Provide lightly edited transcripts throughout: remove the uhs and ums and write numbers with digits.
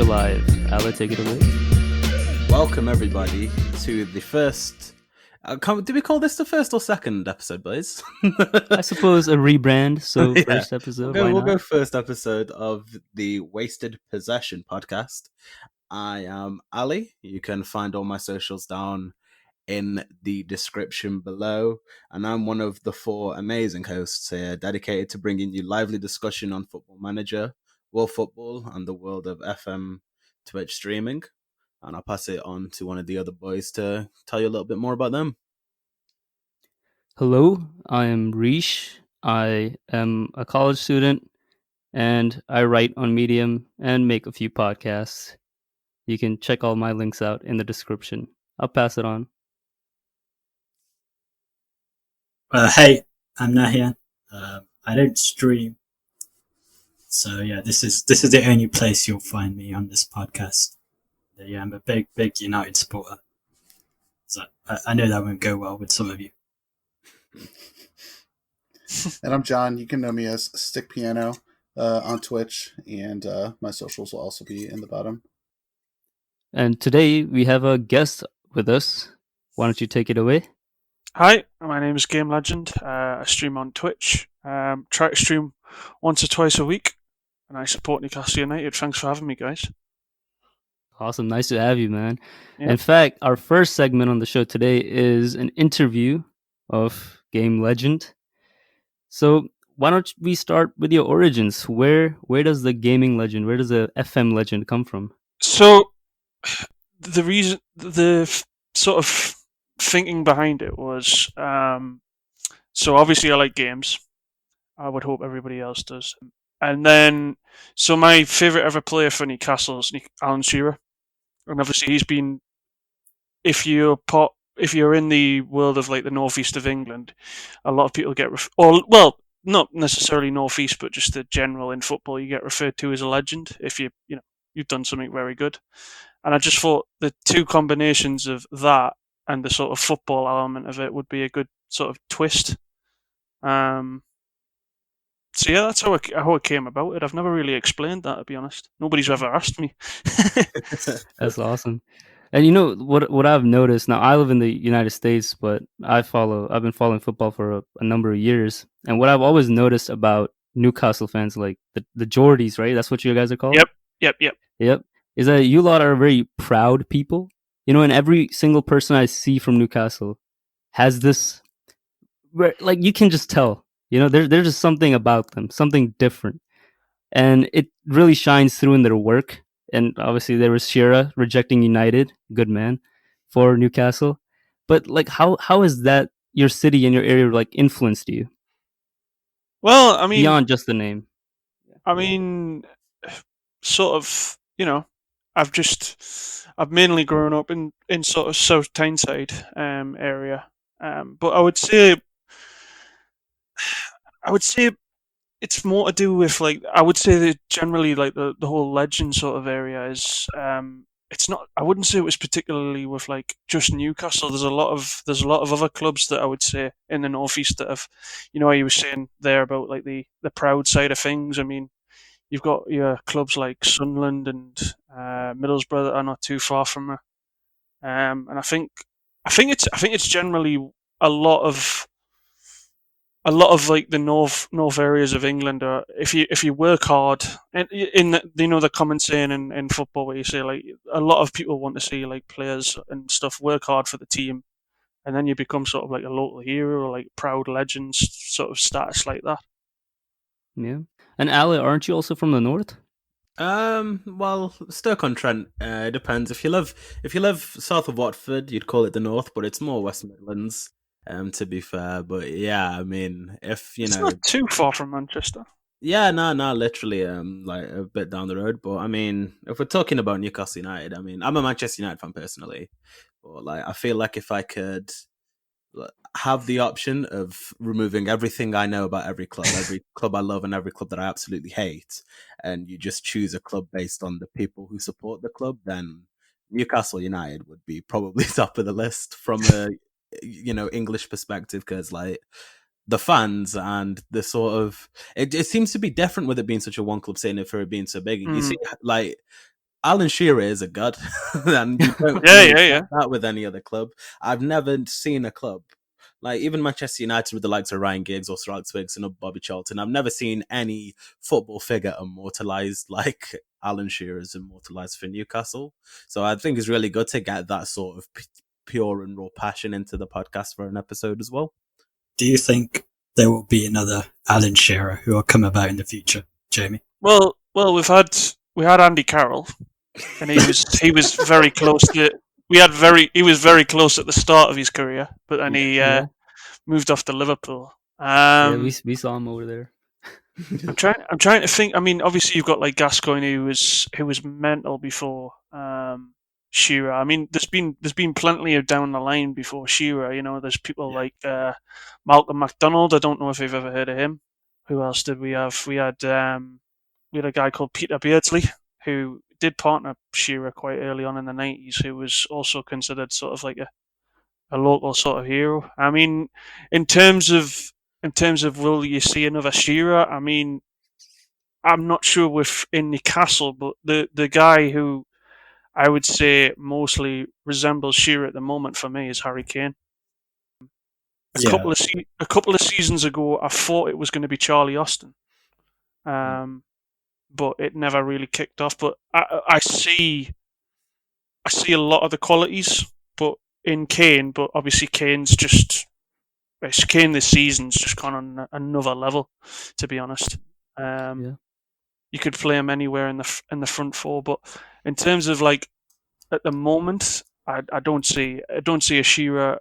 we're live. Ale, take it away. Welcome everybody to the first. Do we call this the first or second episode, boys? I suppose a rebrand. So Yeah. first episode. We'll go first episode of the Wasted Possession podcast. I am Ali. You can find all my socials down in the description below, and I'm one of the four amazing hosts here, dedicated to bringing you lively discussion on Football Manager, world football, and the world of FM Twitch streaming. And I'll pass it on to one of the other boys to tell you a little bit more about them. Hello, I am Rish. I am a college student, and I write on Medium and make a few podcasts. You can check all my links out in the description. I'll pass it on. Hey, I'm Nahia. I don't stream, so yeah, this is the only place you'll find me on this podcast. Yeah, I'm a big United supporter, so I know that won't go well with some of you. And I'm John. You can know me as Stick Piano on Twitch, and my socials will also be in the bottom. And today we have a guest with us. Why don't you take it away? Hi, my name is GameLegenddd. I stream on Twitch. Try to stream once or twice a week, and I support Newcastle United. Thanks for having me, guys. Awesome. Nice to have you, man. Yeah. In fact, our first segment on the show today is an interview of GameLegenddd. So why don't we start with your origins? Where does the gaming legend, where does the FM legend come from? So, the sort of thinking behind it was, so obviously I like games. I would hope everybody else does. And then, so my favourite ever player for Newcastle is Alan Shearer. And obviously he's been, if you're in the world of like the northeast of England, a lot of people get, not necessarily northeast, but just the general in football, you get referred to as a legend if you've done something very good. And I just thought the two combinations of that and the sort of football element of it would be a good sort of twist. So yeah, that's how it came about it. I've never really explained that, to be honest. Nobody's ever asked me. That's awesome. And you know what I've noticed now, I live in the United States, but I've been following football for a number of years. And what I've always noticed about Newcastle fans, like the Geordies, right? That's what you guys are called? Yep. Is that you lot are very proud people. You know, and every single person I see from Newcastle has this, like, you can just tell, you know, there's just something about them, something different. And it really shines through in their work. And obviously there was Shearer rejecting United, good man, for Newcastle. But like, how has that, your city and your area, like, influenced you? Well, I mean, beyond just the name. I mean, sort of, you know, I've mainly grown up in sort of South Tyneside area, but I would say it's more to do with, like, I would say that generally, like, the whole legend sort of area is it's not, I wouldn't say it was particularly with like just Newcastle. There's a lot of other clubs that I would say in the northeast that have, you know, you were saying there about like the proud side of things. I mean, you've got your clubs like Sunderland and Middlesbrough that are not too far from her, and I think it's generally a lot of like the north areas of England are, if you work hard, and in the, you know, the common saying in football where you say, like, a lot of people want to see, like, players and stuff work hard for the team, and then you become sort of like a local hero or like proud legends sort of status like that. Yeah. And Ali, aren't you also from the north? Well, Stoke-on-Trent. It depends. If you live south of Watford, you'd call it the north, but it's more West Midlands. To be fair, but yeah, I mean, if you know, it's not too far from Manchester. Yeah, no, literally, like a bit down the road. But I mean, if we're talking about Newcastle United, I mean, I'm a Manchester United fan personally, but like, I feel like if I could have the option of removing everything I know about every club I love and every club that I absolutely hate, and you just choose a club based on the people who support the club, then Newcastle United would be probably top of the list from a English perspective, because like the fans and the sort of it seems to be different with it being such a one club scene for it being so big. You see, like, Alan Shearer is a god, and you don't Yeah, really yeah, get yeah. that with any other club. I've never seen a club like even Manchester United with the likes of Ryan Giggs or Sir Alex Ferguson or Bobby Charlton. I've never seen any football figure immortalized like Alan Shearer is immortalized for Newcastle. So I think it's really good to get that sort of pure and raw passion into the podcast for an episode as well. Do you think there will be another Alan Shearer who will come about in the future, Jamie? Well, we had Andy Carroll, and he was very close to. He was very close at the start of his career, but then he moved off to Liverpool. Yeah, we saw him over there. I'm trying to think. I mean, obviously you've got like Gascoigne, who was mental before Shearer. I mean, there's been plenty of down the line before Shearer. You know, there's people like Malcolm MacDonald. I don't know if you've ever heard of him. Who else did we have? We had a guy called Peter Beardsley, who did partner Shearer quite early on in the 90s, who was also considered sort of like a local sort of hero. I mean, in terms of will you see another Shearer? I mean, I'm not sure in Newcastle, but the guy who I would say mostly resembles Shearer at the moment for me is Harry Kane. A couple of seasons ago, I thought it was going to be Charlie Austin, but it never really kicked off. But I see a lot of the qualities, but in Kane. But obviously, Kane this season's just gone on another level. To be honest, you could play him anywhere in the front four. But in terms of like at the moment, I don't see a Shearer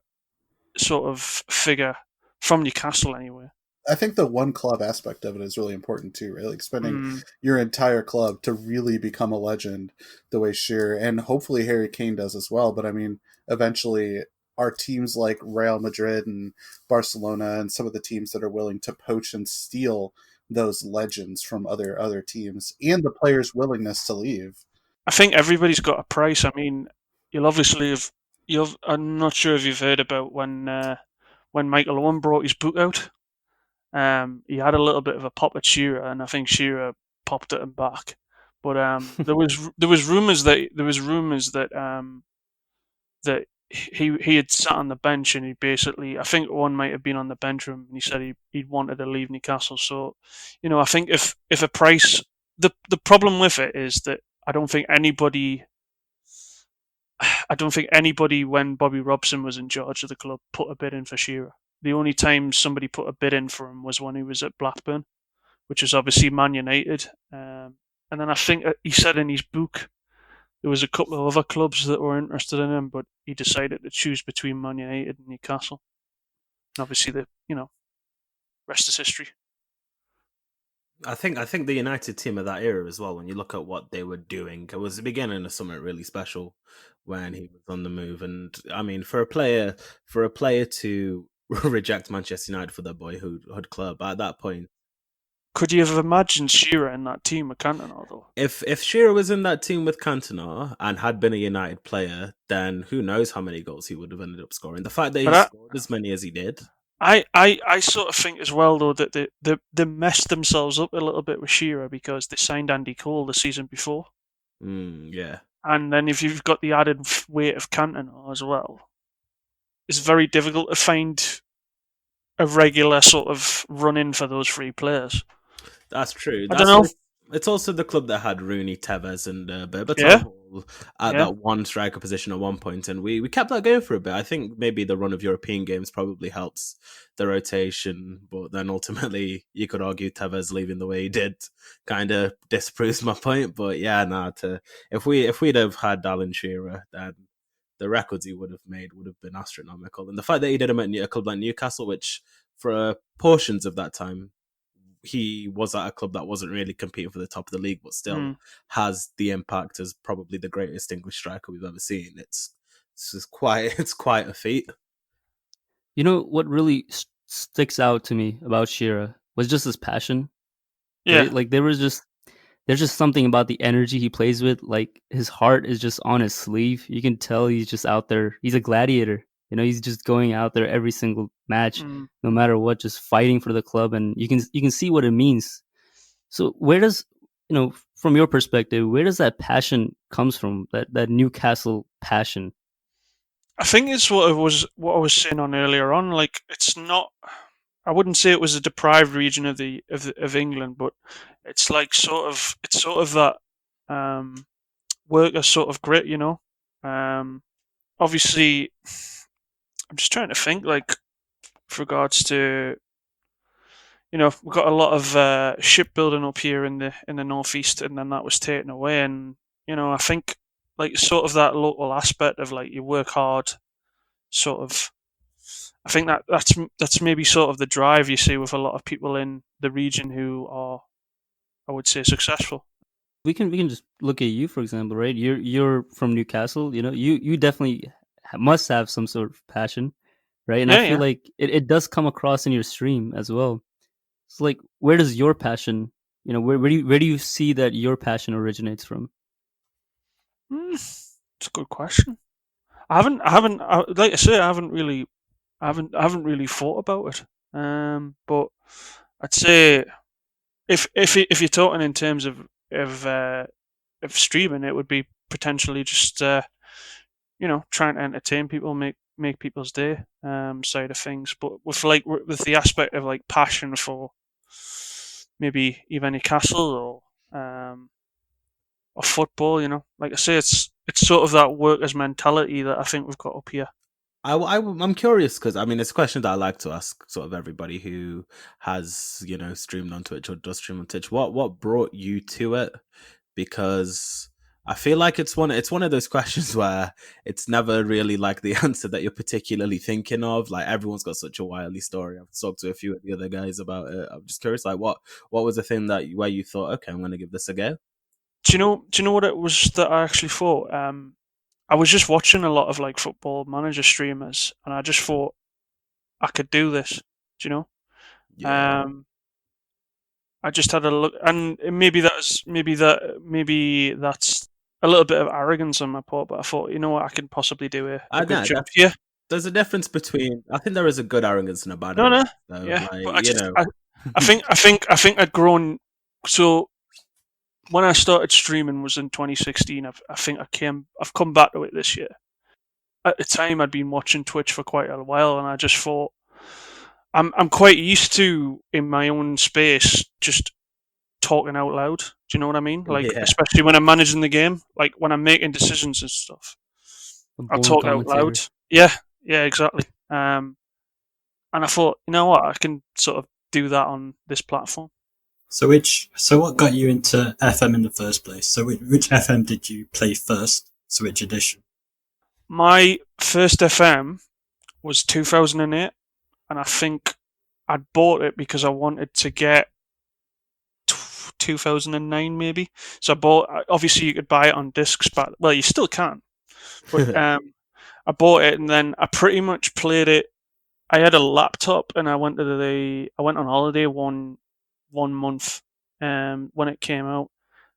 sort of figure from Newcastle anywhere. I think the one club aspect of it is really important too, right? Like spending your entire club to really become a legend the way Shearer and hopefully Harry Kane does as well. But I mean, eventually are teams like Real Madrid and Barcelona and some of the teams that are willing to poach and steal those legends from other teams and the players' willingness to leave. I think everybody's got a price. I mean, you'll obviously have. I'm not sure if you've heard about when Michael Owen brought his book out. He had a little bit of a pop at Shearer, and I think Shearer popped at him back. But there was rumors that that he had sat on the bench, and he basically, I think Owen might have been on the bench room, and he said he wanted to leave Newcastle. So, you know, I think if a price, the problem with it is that I don't think anybody when Bobby Robson was in charge of the club put a bid in for Shearer. The only time somebody put a bid in for him was when he was at Blackburn, which is obviously Man United. And then I think he said in his book there was a couple of other clubs that were interested in him, but he decided to choose between Man United and Newcastle. And obviously, rest is history. I think the United team of that era as well, when you look at what they were doing, it was the beginning of something really special when he was on the move. And I mean, for a player to reject Manchester United for their boyhood club at that point. Could you have imagined Shearer in that team with Cantona, though? If Shearer was in that team with Cantona and had been a United player, then who knows how many goals he would have ended up scoring. The fact that he scored as many as he did. I sort of think as well, though, that they messed themselves up a little bit with Shearer because they signed Andy Cole the season before. Yeah. And then if you've got the added weight of Cantona as well, it's very difficult to find a regular sort of run-in for those three players. That's true. I don't know. It's also the club that had Rooney, Tevez, and Berbatov at that one striker position at one point, and we kept that going for a bit. I think maybe the run of European games probably helps the rotation, but then ultimately you could argue Tevez leaving the way he did kind of disproves my point. But yeah, if we'd have had Alan Shearer, then the records he would have made would have been astronomical. And the fact that he did them at a club like Newcastle, which for portions of that time, he was at a club that wasn't really competing for the top of the league, but still has the impact as probably the greatest English striker we've ever seen. It's quite a feat. You know what really sticks out to me about Shearer was just his passion. Yeah, right? Like there's just something about the energy he plays with. Like his heart is just on his sleeve. You can tell he's just out there. He's a gladiator. You know, he's just going out there every single match, no matter what, just fighting for the club, and you can see what it means. So where does, from your perspective, where does that passion comes from? That Newcastle passion. I think it's what I was saying on earlier on. Like, it's not. I wouldn't say it was a deprived region of England, but it's like sort of that worker sort of grit, you know. Obviously, I'm just trying to think, like, with regards to, you know, we've got a lot of shipbuilding up here in the northeast, and then that was taken away, and you know, I think like sort of that local aspect of like you work hard, sort of. I think that's maybe sort of the drive you see with a lot of people in the region who are, I would say, successful. We can just look at you, for example, right? You're from Newcastle. You know, you definitely must have some sort of passion, right? And Yeah, I feel like it does come across in your stream as well. So, like, where does your passion, you know, where do you see that your passion originates from? It's a good question. I haven't, like I say, I haven't really thought about it. But I'd say if you're talking in terms of streaming, it would be potentially just you know, trying to entertain people, make people's day, side of things. But with the aspect of like passion for maybe even Newcastle or football, you know, like I say, it's sort of that workers' mentality that I think we've got up here. I'm curious because I mean it's a question that I like to ask sort of everybody who has, you know, streamed on Twitch or does stream on Twitch. What brought you to it? Because I feel like it's one of those questions where it's never really like the answer that you're particularly thinking of. Like everyone's got such a wily story. I've talked to a few of the other guys about it. I'm just curious, like what was the thing where you thought, okay, I'm going to give this a go? Do you know what it was that I actually thought? I was just watching a lot of like Football Manager streamers, and I just thought I could do this. Do you know? Yeah. I just had a look, and maybe that's a little bit of arrogance on my part, but I thought, you know what, I can possibly do a good job here. There's a difference between. I think there is a good arrogance and a bad. No, arrogance, yeah, like, but I think I'd grown. So when I started streaming was in 2016. I've come back to it this year. At the time, I'd been watching Twitch for quite a while, and I just thought I'm quite used to in my own space just talking out loud. Do you know what I mean? Like, especially when I'm managing the game, like when I'm making decisions and stuff, I'll talk out loud. Yeah, exactly. And I thought, you know what, I can sort of do that on this platform. So what got you into FM in the first place? So which FM did you play first? So which edition? My first FM was 2008, and I think I'd bought it because I wanted to get 2009 maybe. So I bought. Obviously, you could buy it on discs, but well, you still can. But I bought it, and then I pretty much played it. I had a laptop, and I went on holiday one month when it came out,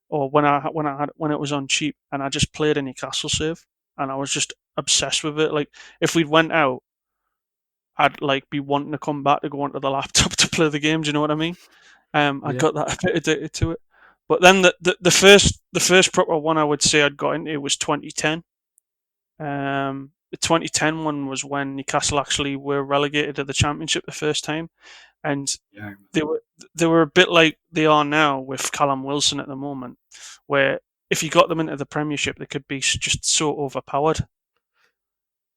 or when it was on cheap, and I just played a Newcastle save, and I was just obsessed with it. Like if we'd went out, I'd like be wanting to come back to go onto the laptop to play the game. Do you know what I mean? I got that a bit addicted to it. But then the first proper one I would say I'd got into was 2010. The 2010 one was when Newcastle actually were relegated to the Championship the first time, and they were a bit like they are now with Callum Wilson at the moment, where if you got them into the Premiership, they could be just so overpowered.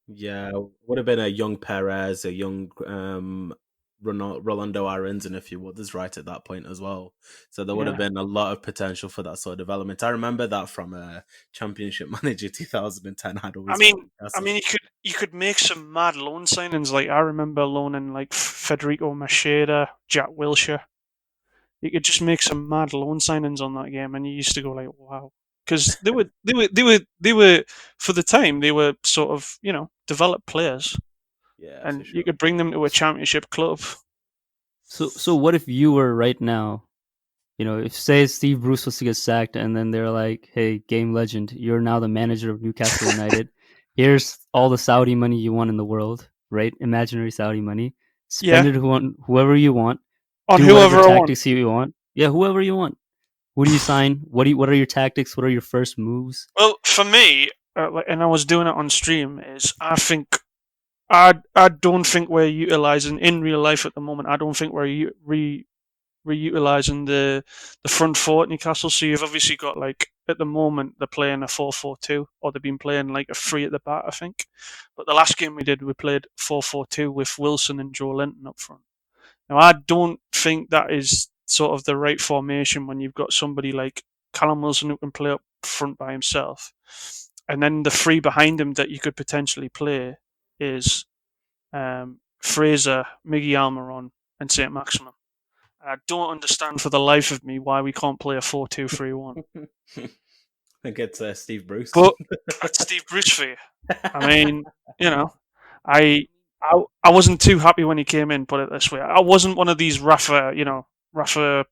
Yeah, would have been a young Perez, a young Rolando Aarons, and a few others right at that point as well. So there would have been a lot of potential for that sort of development. I remember that from Championship Manager 2010. I mean, you could make some mad loan signings. Like I remember loaning like Federico Macheda, Jack Wilshere. You could just make some mad loan signings on that game, and you used to go like, wow. Because they were for the time they were sort of, you know, developed players, and you could bring them to a championship club. So what if you were right now, you know, if say Steve Bruce was to get sacked, and then they're like, "Hey, GameLegenddd, you're now the manager of Newcastle United. Here's all the Saudi money you want in the world, right? Imaginary Saudi money. Spend it on whoever you want, on do whoever tactics you want. Yeah, whoever you want. Who do you sign? What are your tactics? What are your first moves? Well, for me, and I was doing it on stream, is I don't think we're utilising in real life at the moment. I don't think we're reutilising the front four at Newcastle. So you've obviously got, like, at the moment they're playing a 4-4-2, or they've been playing like a 3 at the back, I think. But the last game we played 4-4-2 with Wilson and Joe Linton up front. Now I don't think that is sort of the right formation when you've got somebody like Callum Wilson who can play up front by himself, and then the 3 behind him that you could potentially play is Fraser, Miggy Almiron, and St. Maximin. I don't understand for the life of me why we can't play a 4-2-3-1. I think it's Steve Bruce. But it's Steve Bruce for you. I mean, you know, I wasn't too happy when he came in, put it this way. I wasn't one of these Rafa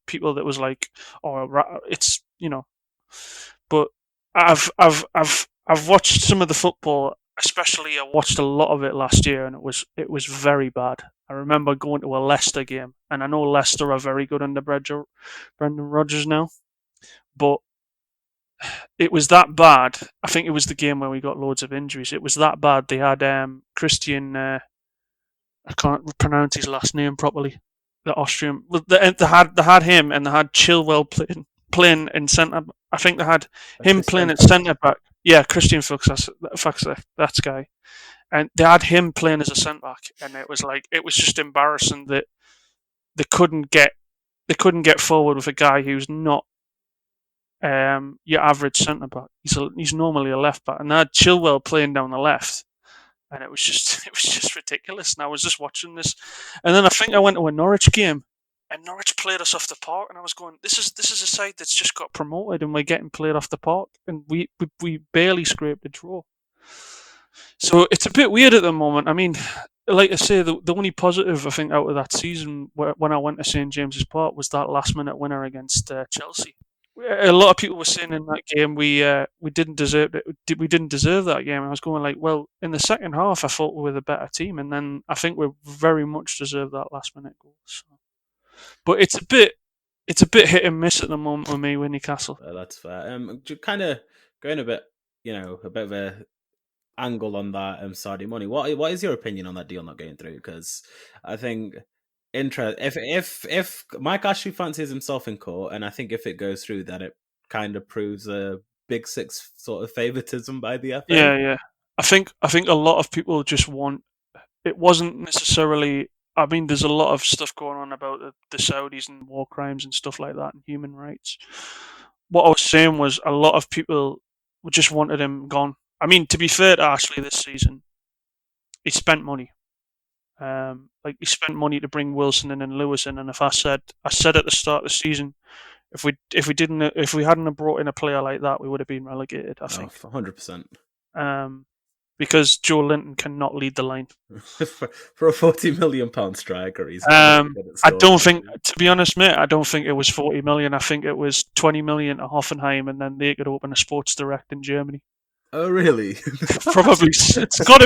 people that was like, oh, it's, you know. But I've watched some of the football, especially I watched a lot of it last year, and it was very bad. I remember going to a Leicester game, and I know Leicester are very good under Brendan Rodgers now, but it was that bad. I think it was the game where we got loads of injuries. It was that bad. They had Christian, I can't pronounce his last name properly, the Austrian. They had him, and they had Chilwell playing in centre. I think they had him playing at centre back. Yeah, Christian Fuchs, that's guy. And they had him playing as a centre back, and it was just embarrassing that they couldn't get forward with a guy who's not your average centre back. He's normally a left back, and they had Chilwell playing down the left, and it was just ridiculous. And I was just watching this, and then I think I went to a Norwich game, and Norwich played us off the park, and I was going, this is a side that's just got promoted, and we're getting played off the park, and we barely scraped a draw. So it's a bit weird at the moment. I mean, like I say, the only positive I think out of that season when I went to St James's Park was that last minute winner against Chelsea. A lot of people were saying in that game we didn't deserve it. We didn't deserve that game. I was going like, well, in the second half I thought we were the better team, and then I think we very much deserved that last minute goal. So. But it's a bit hit and miss at the moment with me with Newcastle. That's fair. Kind of going a bit of a angle on that Saudi money. What is your opinion on that deal not going through? Because I think if Mike Ashley fancies himself in court, and I think if it goes through, that it kind of proves a Big Six sort of favoritism by the FA. Yeah. I think a lot of people just want. It wasn't necessarily. I mean, there's a lot of stuff going on about the Saudis and war crimes and stuff like that and human rights. What I was saying was a lot of people just wanted him gone. I mean, to be fair to Ashley this season, he spent money. He spent money to bring Wilson in and Lewis in, and I said at the start of the season, if we hadn't brought in a player like that, we would have been relegated. I think 100%. Because Joe Linton cannot lead the line for a £40 million striker. I don't think, to be honest, mate, I don't think it was 40 million. I think it was 20 million to Hoffenheim, and then they could open a Sports Direct in Germany. Oh, really? Probably. It's got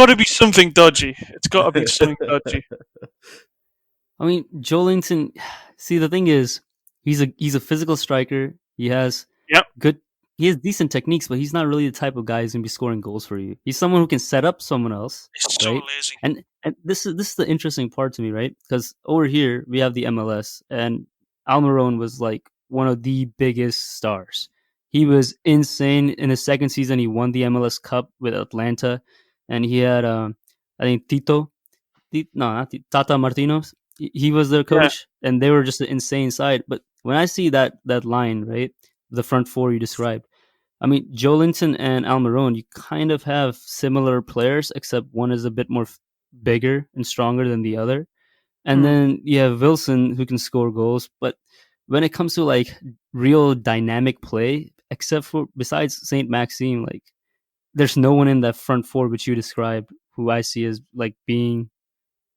to be something dodgy. It's got to be something dodgy. I mean, Joe Linton. See, the thing is, he's a physical striker. He has He has decent techniques, but he's not really the type of guy who's gonna be scoring goals for you. He's someone who can set up someone else. He's so lazy. And this is the interesting part to me, right? Because over here we have the MLS, and Almiron was like one of the biggest stars. He was insane. In his second season, he won the MLS Cup with Atlanta, and he had I think Tata Martino's. He was their coach, and they were just an insane side. But when I see that line, right, the front four you described, I mean, Joe Linton and Almiron, you kind of have similar players, except one is a bit more bigger and stronger than the other. And then you have Wilson, who can score goals. But when it comes to like real dynamic play, except for besides St. Maxime, like there's no one in that front four which you described who I see as like being,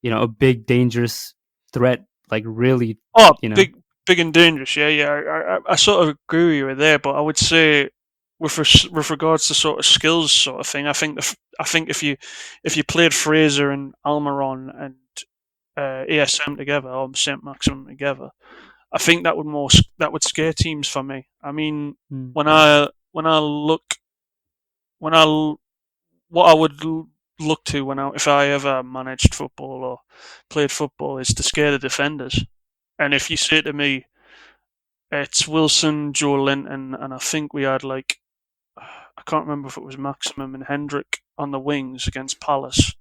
a big dangerous threat, like really. Big and dangerous. Yeah. I sort of agree with you there, but I would say with regards to sort of skills sort of thing, I think if you played Fraser and Almiron and ASM together or St. Maximin together, I think that would scare teams for me. I mean, Mm. what I would look to if I ever managed football or played football is to scare the defenders. And if you say to me, it's Wilson, Joe Linton, and I think we had I can't remember if it was Maximum and Hendrick on the wings against Palace.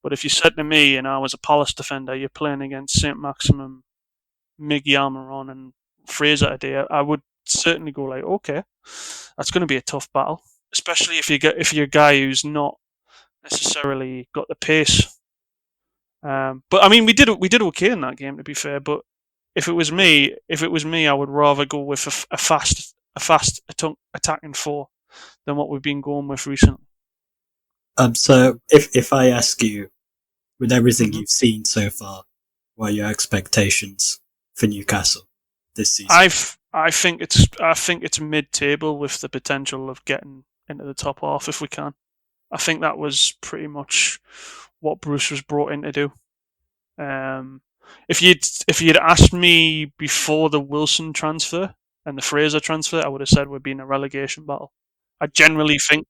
But if you said to me, and I was a Palace defender, you're playing against St. Maximum, Miggy Almiron, and Fraser today, I would certainly go okay, that's going to be a tough battle, especially if you're a guy who's not necessarily got the pace. But I mean, we did okay in that game, to be fair. But if it was me, I would rather go with a fast attacking four than what we've been going with recently. So if I ask you, with everything you've seen so far, what are your expectations for Newcastle this season? I think it's mid-table with the potential of getting into the top half if we can. I think that was pretty much what Bruce was brought in to do. If you'd asked me before the Wilson transfer and the Fraser transfer, I would have said we'd be in a relegation battle. I generally think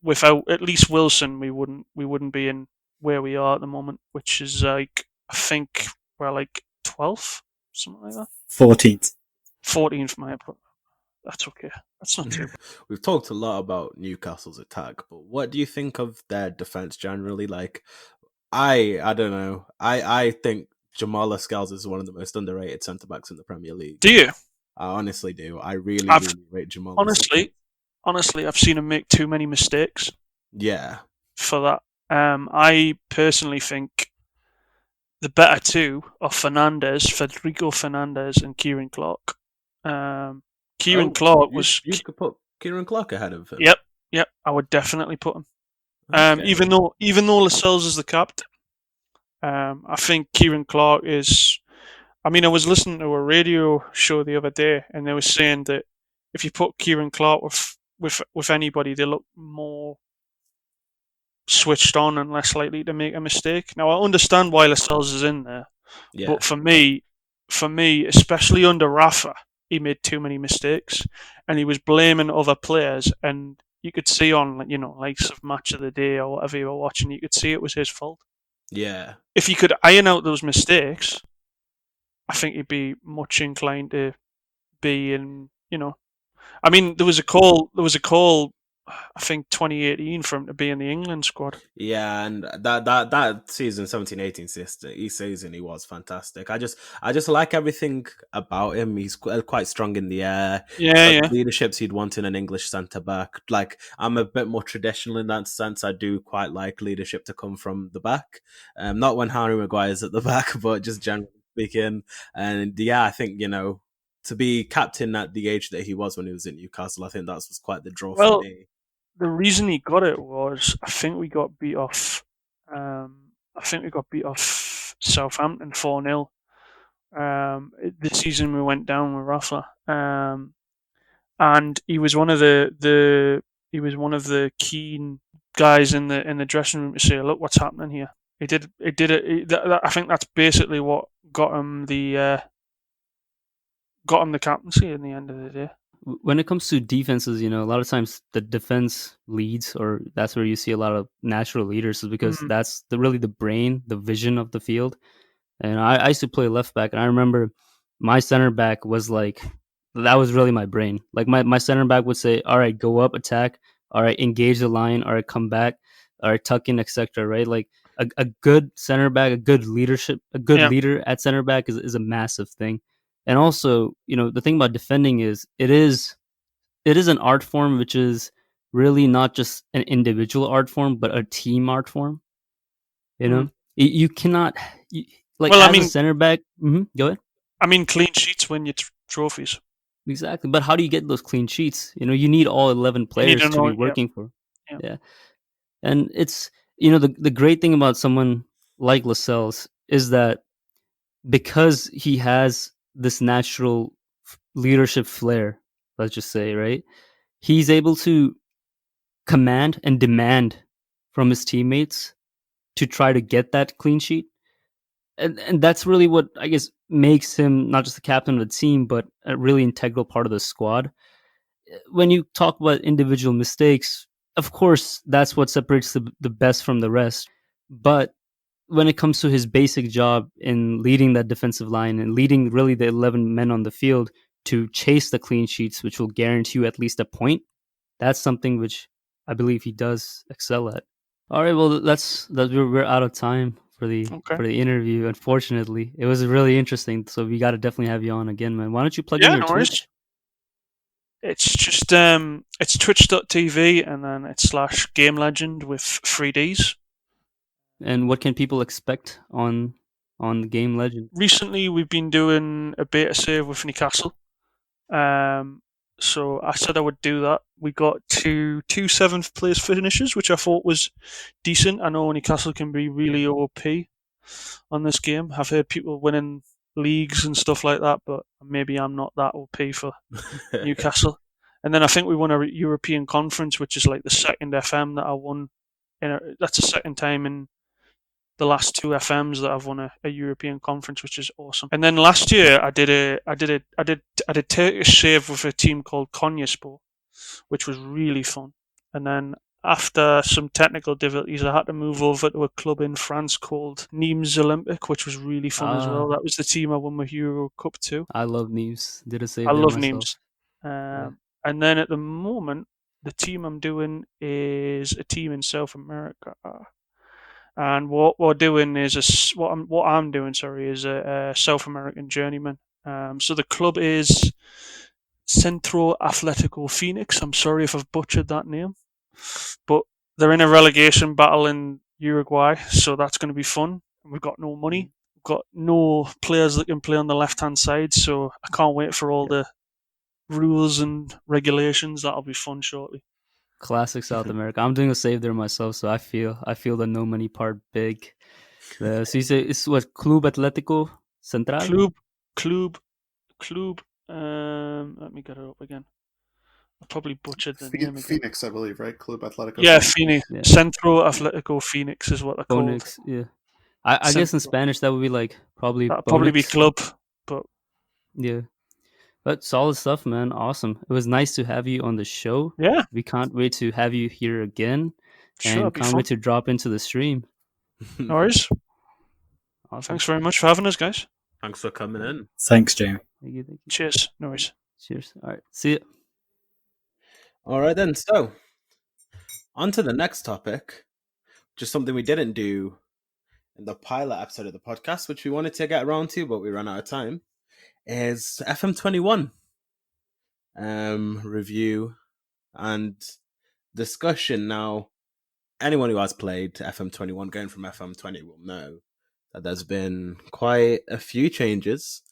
without at least Wilson, we wouldn't be in where we are at the moment, which is I think we're 12th, something like that. 14th. 14th, my but that's okay. That's not too bad. We've talked a lot about Newcastle's attack, but what do you think of their defense generally? I don't know. I think Jamal Lascelles is one of the most underrated centre backs in the Premier League. Do you? I honestly do. I really rate Jamal. Honestly, I've seen him make too many mistakes. Yeah. For that, I personally think the better two are Federico Fernandez, and Kieran Clark. Clark was. You could put Kieran Clark ahead of him. Yep. I would definitely put him. Okay. Even though Lascelles is the captain, I think Kieran Clark is. I mean, I was listening to a radio show the other day, and they were saying that if you put Kieran Clark with anybody, they look more switched on and less likely to make a mistake. Now, I understand why Lascelles is in there, but for me, especially under Rafa, he made too many mistakes, and he was blaming other players. And you could see on, likes of Match of the Day or whatever you were watching, you could see it was his fault. Yeah. If he could iron out those mistakes, I think he'd be much inclined to be in. I mean, there was a call. I think 2018 for him to be in the England squad. Yeah, and that season, 17-18 season, he was fantastic. I just like everything about him. He's quite strong in the air. Yeah. Leaderships you'd want in an English centre back. I'm a bit more traditional in that sense. I do quite like leadership to come from the back. Not when Harry Maguire's at the back, but just generally speaking. And yeah, I think to be captain at the age that he was when he was at Newcastle, I think that was quite the draw for me. The reason he got it was I think we got beat off Southampton 4-0. The season we went down with Rafa, and he was one of the keen guys in the dressing room to say, "Look, what's happening here." He did it. I think that's basically what got him the captaincy in the end of the day. When it comes to defenses, a lot of times the defense leads, or that's where you see a lot of natural leaders, is because that's really the brain, the vision of the field. And I used to play left back, and I remember my center back was that was really my brain. My center back would say, "All right, go up, attack. All right, engage the line. All right, come back. All right, tuck in, etc." Right? A good center back, a good leader at center back is a massive thing. And also, the thing about defending is it is an art form, which is really not just an individual art form, but a team art form. You cannot a center back. Go ahead. I mean, clean sheets win you trophies. Exactly, but how do you get those clean sheets? You need all 11 players to be working for. Yeah, and it's the great thing about someone like Lascelles is that because he has this natural leadership flair, let's just say, right? He's able to command and demand from his teammates to try to get that clean sheet. and that's really what I guess makes him not just the captain of the team, but a really integral part of the squad. When you talk about individual mistakes, of course, that's what separates the best from the rest. But when it comes to his basic job in leading that defensive line and leading really the 11 men on the field to chase the clean sheets, which will guarantee you at least a point, that's something which I believe he does excel at. All right, well, we're out of time for the interview. Unfortunately, it was really interesting, so we got to definitely have you on again, man. Why don't you plug in your Twitch? It's just it's twitch.tv and then it's /GameLegenddd with 3Ds. And what can people expect on Game Legend? Recently, we've been doing a beta save with Newcastle. So I said I would do that. We got two 7th place finishes, which I thought was decent. I know Newcastle can be really OP on this game. I've heard people winning leagues and stuff like that, but maybe I'm not that OP for Newcastle. And then I think we won a European conference, which is like the second FM that I won. That's the second time in the last 2 FMs that I've won a European conference, which is awesome. And then last year I did a Turkish save with a team called Konyaspor, which was really fun. And then after some technical difficulties, I had to move over to a club in France called Nîmes Olympique, which was really fun as well. That was the team I won my Euro Cup to. I love Nîmes. Did a save. I love myself. Nîmes. And then at the moment, the team I'm doing is a team in South America. And what we're doing is what I'm doing is a South American journeyman. So the club is Centro Atlético Phoenix. I'm sorry if I've butchered that name, but they're in a relegation battle in Uruguay, so that's going to be fun. We've got no money. We've got no players that can play on the left-hand side, so I can't wait for all the rules and regulations. That'll be fun shortly. Classic South America. I'm doing a save there myself, so I feel the no money part big. So you say it's what, Club Atlético Central? Club. Let me get it up again. I probably butchered the name again. Phoenix, I believe, right? Club Atlético. Yeah, Phoenix. Yeah. Centro Atlético Phoenix is what they're called. Yeah. I guess in Spanish that would be like probably. That'd probably be club, but yeah. But solid stuff, man. Awesome. It was nice to have you on the show. Yeah. We can't wait to have you here again. Sure, and can't wait to drop into the stream. No worries. Awesome. Thanks very much for having us, guys. Thanks for coming in. Thanks, Jamie. Thank you. Cheers. No worries. Cheers. All right. See you. All right, then. So, on to the next topic. Just something we didn't do in the pilot episode of the podcast, which we wanted to get around to, but we ran out of time, is FM21 review and discussion. Now, anyone who has played FM21 going from FM20 will know that there's been quite a few changes.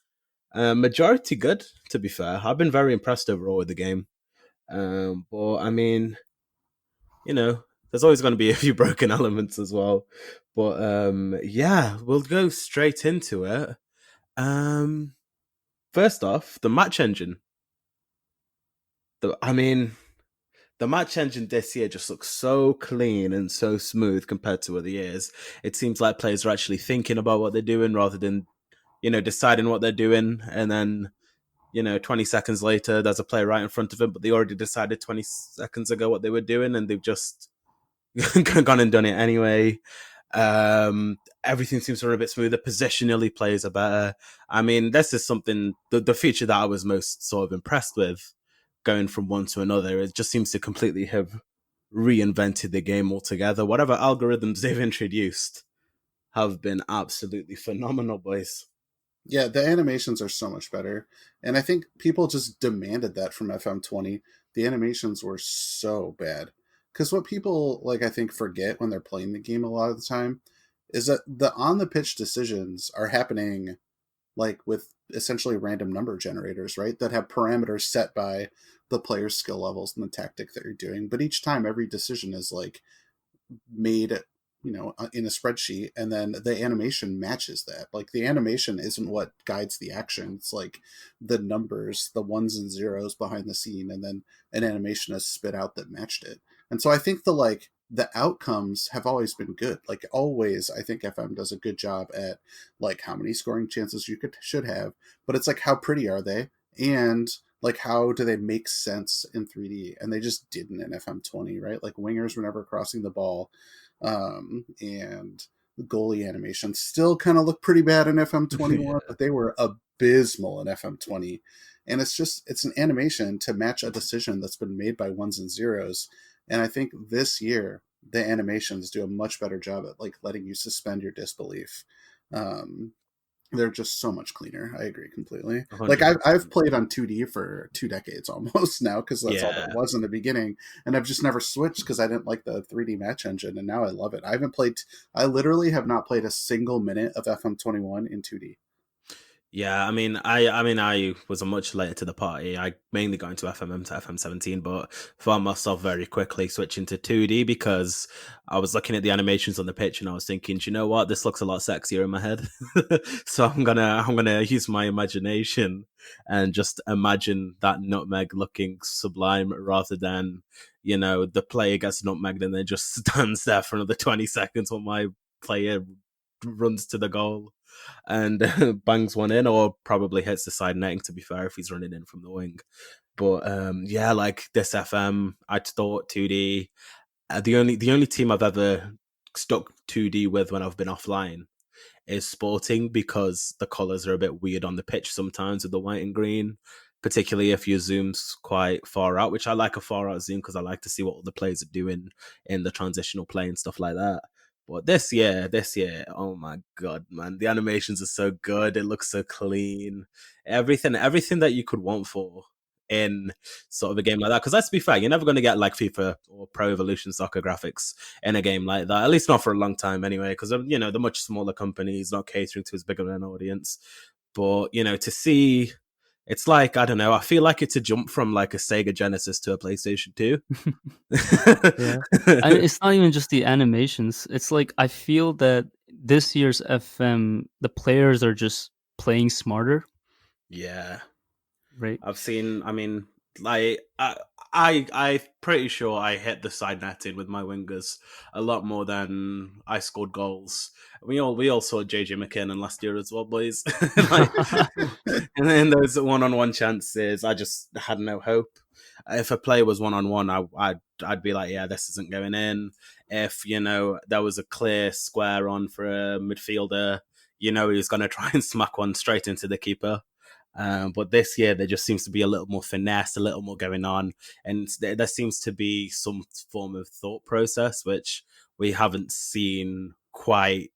Majority good, to be fair. I've been very impressed overall with the game. But I mean, there's always going to be a few broken elements as well. But yeah, we'll go straight into it. First off, the match engine. The match engine this year just looks so clean and so smooth compared to other years. It seems like players are actually thinking about what they're doing rather than, deciding what they're doing. And then, 20 seconds later, there's a player right in front of them, but they already decided 20 seconds ago what they were doing and they've just gone and done it anyway. Everything seems to run a bit smoother. Positionally, players are better. I mean, this is something, the feature that I was most sort of impressed with going from one to another. It just seems to completely have reinvented the game altogether. Whatever algorithms they've introduced have been absolutely phenomenal, boys. Yeah, the animations are so much better. And I think people just demanded that from FM20. The animations were so bad. Because what people, I think, forget when they're playing the game a lot of the time is that the on-the-pitch decisions are happening, with essentially random number generators, right? That have parameters set by the player's skill levels and the tactic that you're doing. But each time, every decision is, made, in a spreadsheet, and then the animation matches that. The animation isn't what guides the action. It's the numbers, the ones and zeros behind the scene, and then an animation is spit out that matched it. And so I think the the outcomes have always been good. Like always, I think FM does a good job at like how many scoring chances you should have, but it's like how pretty are they, and like how do they make sense in 3D? And they just didn't in FM20, right? Like wingers were never crossing the ball, and goalie animations still kind of look pretty bad in FM21, but they were abysmal in FM20. And it's an animation to match a decision that's been made by ones and zeros. And I think this year the animations do a much better job at like letting you suspend your disbelief. They're just so much cleaner. I agree completely. 100%. Like I've played on 2D for 2 decades almost now, because that's all there was in the beginning, and I've just never switched because I didn't like the 3D match engine, and now I love it. I literally have not played a single minute of FM21 in 2D. Yeah, I mean, I was much later to the party. I mainly got into FMM to FM17, but found myself very quickly switching to 2D because I was looking at the animations on the pitch and I was thinking, do you know what? This looks a lot sexier in my head. So I'm gonna use my imagination and just imagine that nutmeg looking sublime rather than, you know, the player gets nutmegged and then just stands there for another 20 seconds while my player runs to the goal and bangs one in, or probably hits the side netting, to be fair, if he's running in from the wing. But yeah, like this FM, I thought 2D. The only team I've ever stuck 2D with when I've been offline is Sporting, because the colours are a bit weird on the pitch sometimes with the white and green, particularly if your zoom's quite far out, which I like a far out zoom because I like to see what all the players are doing in the transitional play and stuff like that. But this year, oh my god, man, the animations are so good. It looks so clean. Everything that you could want for in sort of a game like that. Because let's be fair, you're never going to get like FIFA or Pro Evolution Soccer graphics in a game like that. At least not for a long time anyway, because, you know, the much smaller companies not catering to as big of an audience. But, you know, to see... It's like, I don't know, I feel like it's a jump from like a Sega Genesis to a PlayStation 2. Yeah. It's not even just the animations. It's like, I feel that this year's FM, the players are just playing smarter. Yeah. Right. I've seen, I mean, like, I'm pretty sure I hit the side netting with my wingers a lot more than I scored goals. We all saw JJ McKinnon last year as well, boys. Like, and then those one-on-one chances, I just had no hope. If a player was one-on-one, I'd be like, yeah, this isn't going in. If, you know, there was a clear square on for a midfielder, you know, he was going to try and smack one straight into the keeper. But this year there just seems to be a little more finesse, a little more going on, and there seems to be some form of thought process which we haven't seen quite,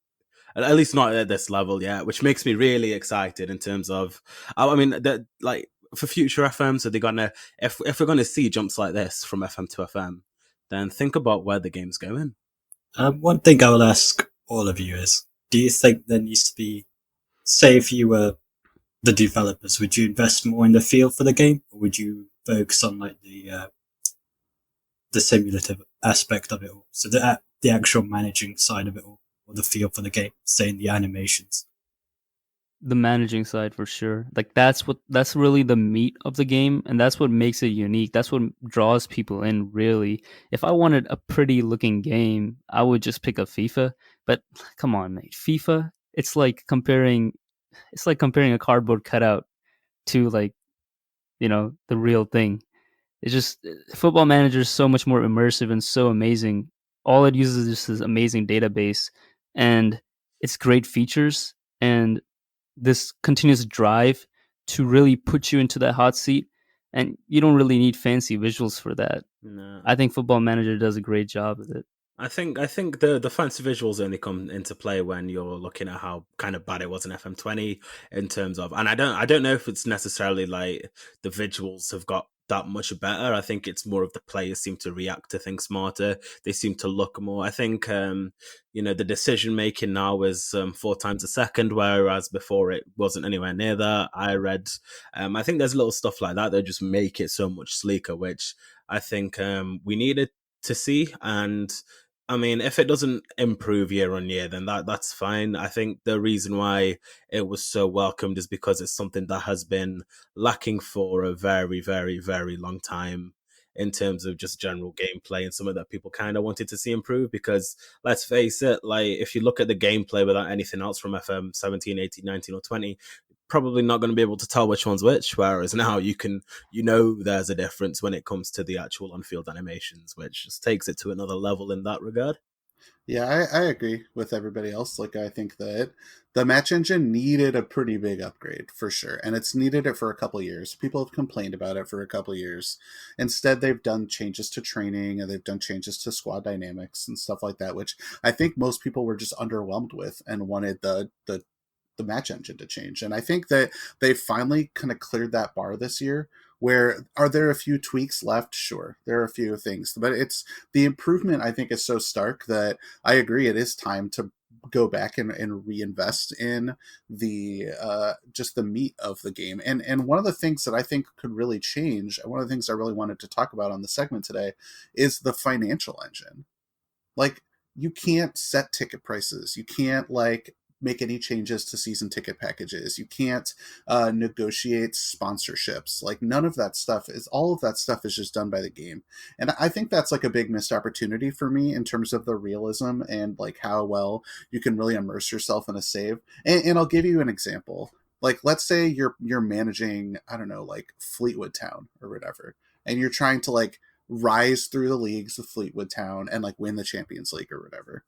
at least not at this level yet, which makes me really excited in terms of, I mean, like for future FMs, are they gonna, if we're gonna see jumps like this from FM to FM, then think about where the game's going. One thing I will ask all of you is, do you think there needs to be, say if you were the developers, would you invest more in the feel for the game, or would you focus on like the simulative aspect of it all, so the actual managing side of it all, or the feel for the game, say in the animations? The managing side for sure. Like that's really the meat of the game, and that's what makes it unique. That's what draws people in, really. If I wanted a pretty looking game, I would just pick up FIFA. But come on, mate, FIFA, it's like comparing a cardboard cutout to, like, you know, the real thing. It's just, Football Manager is so much more immersive and so amazing. All it uses is just this amazing database, and it's great features, and this continuous drive to really put you into that hot seat, and you don't really need fancy visuals for that. No. I think Football Manager does a great job with it. I think the fancy visuals only come into play when you're looking at how kind of bad it was in FM20 in terms of, and I don't know if it's necessarily like the visuals have got that much better. I think it's more of the players seem to react to things smarter. They seem to look more. I think you know, the decision making now is 4 times a second, whereas before it wasn't anywhere near that. I read, I think there's little stuff like that just make it so much sleeker, which I think we needed to see. And I mean, if it doesn't improve year on year, then that's fine. I think the reason why it was so welcomed is because it's something that has been lacking for a very, very, very long time in terms of just general gameplay and something that people kind of wanted to see improve. Because let's face it, like if you look at the gameplay without anything else from FM 17, 18, 19, or 20, probably not going to be able to tell which one's which, whereas now there's a difference when it comes to the actual on-field animations, which just takes it to another level in that regard. Yeah, I agree with everybody else. Like, I think that the match engine needed a pretty big upgrade for sure, and it's needed it for a couple of years. People have complained about it for a couple of years. Instead, they've done changes to training and they've done changes to squad dynamics and stuff like that, which I think most people were just underwhelmed with and wanted the match engine to change. And I think that they finally kind of cleared that bar this year. Where are there a few tweaks left? Sure, there are a few things, but it's the improvement I think is so stark that I agree it is time to go back and reinvest in the just the meat of the game. And one of the things that I think could really change, and one of the things I really wanted to talk about on the segment today, is the financial engine. Like, you can't set ticket prices. You can't make any changes to season ticket packages. You can't negotiate sponsorships. Like, none of that stuff all of that stuff is just done by the game. And I think that's like a big missed opportunity for me in terms of the realism and like how well you can really immerse yourself in a save. And I'll give you an example. Like, let's say you're managing, I don't know, like Fleetwood Town or whatever, and you're trying to like rise through the leagues with Fleetwood Town and like win the Champions League or whatever.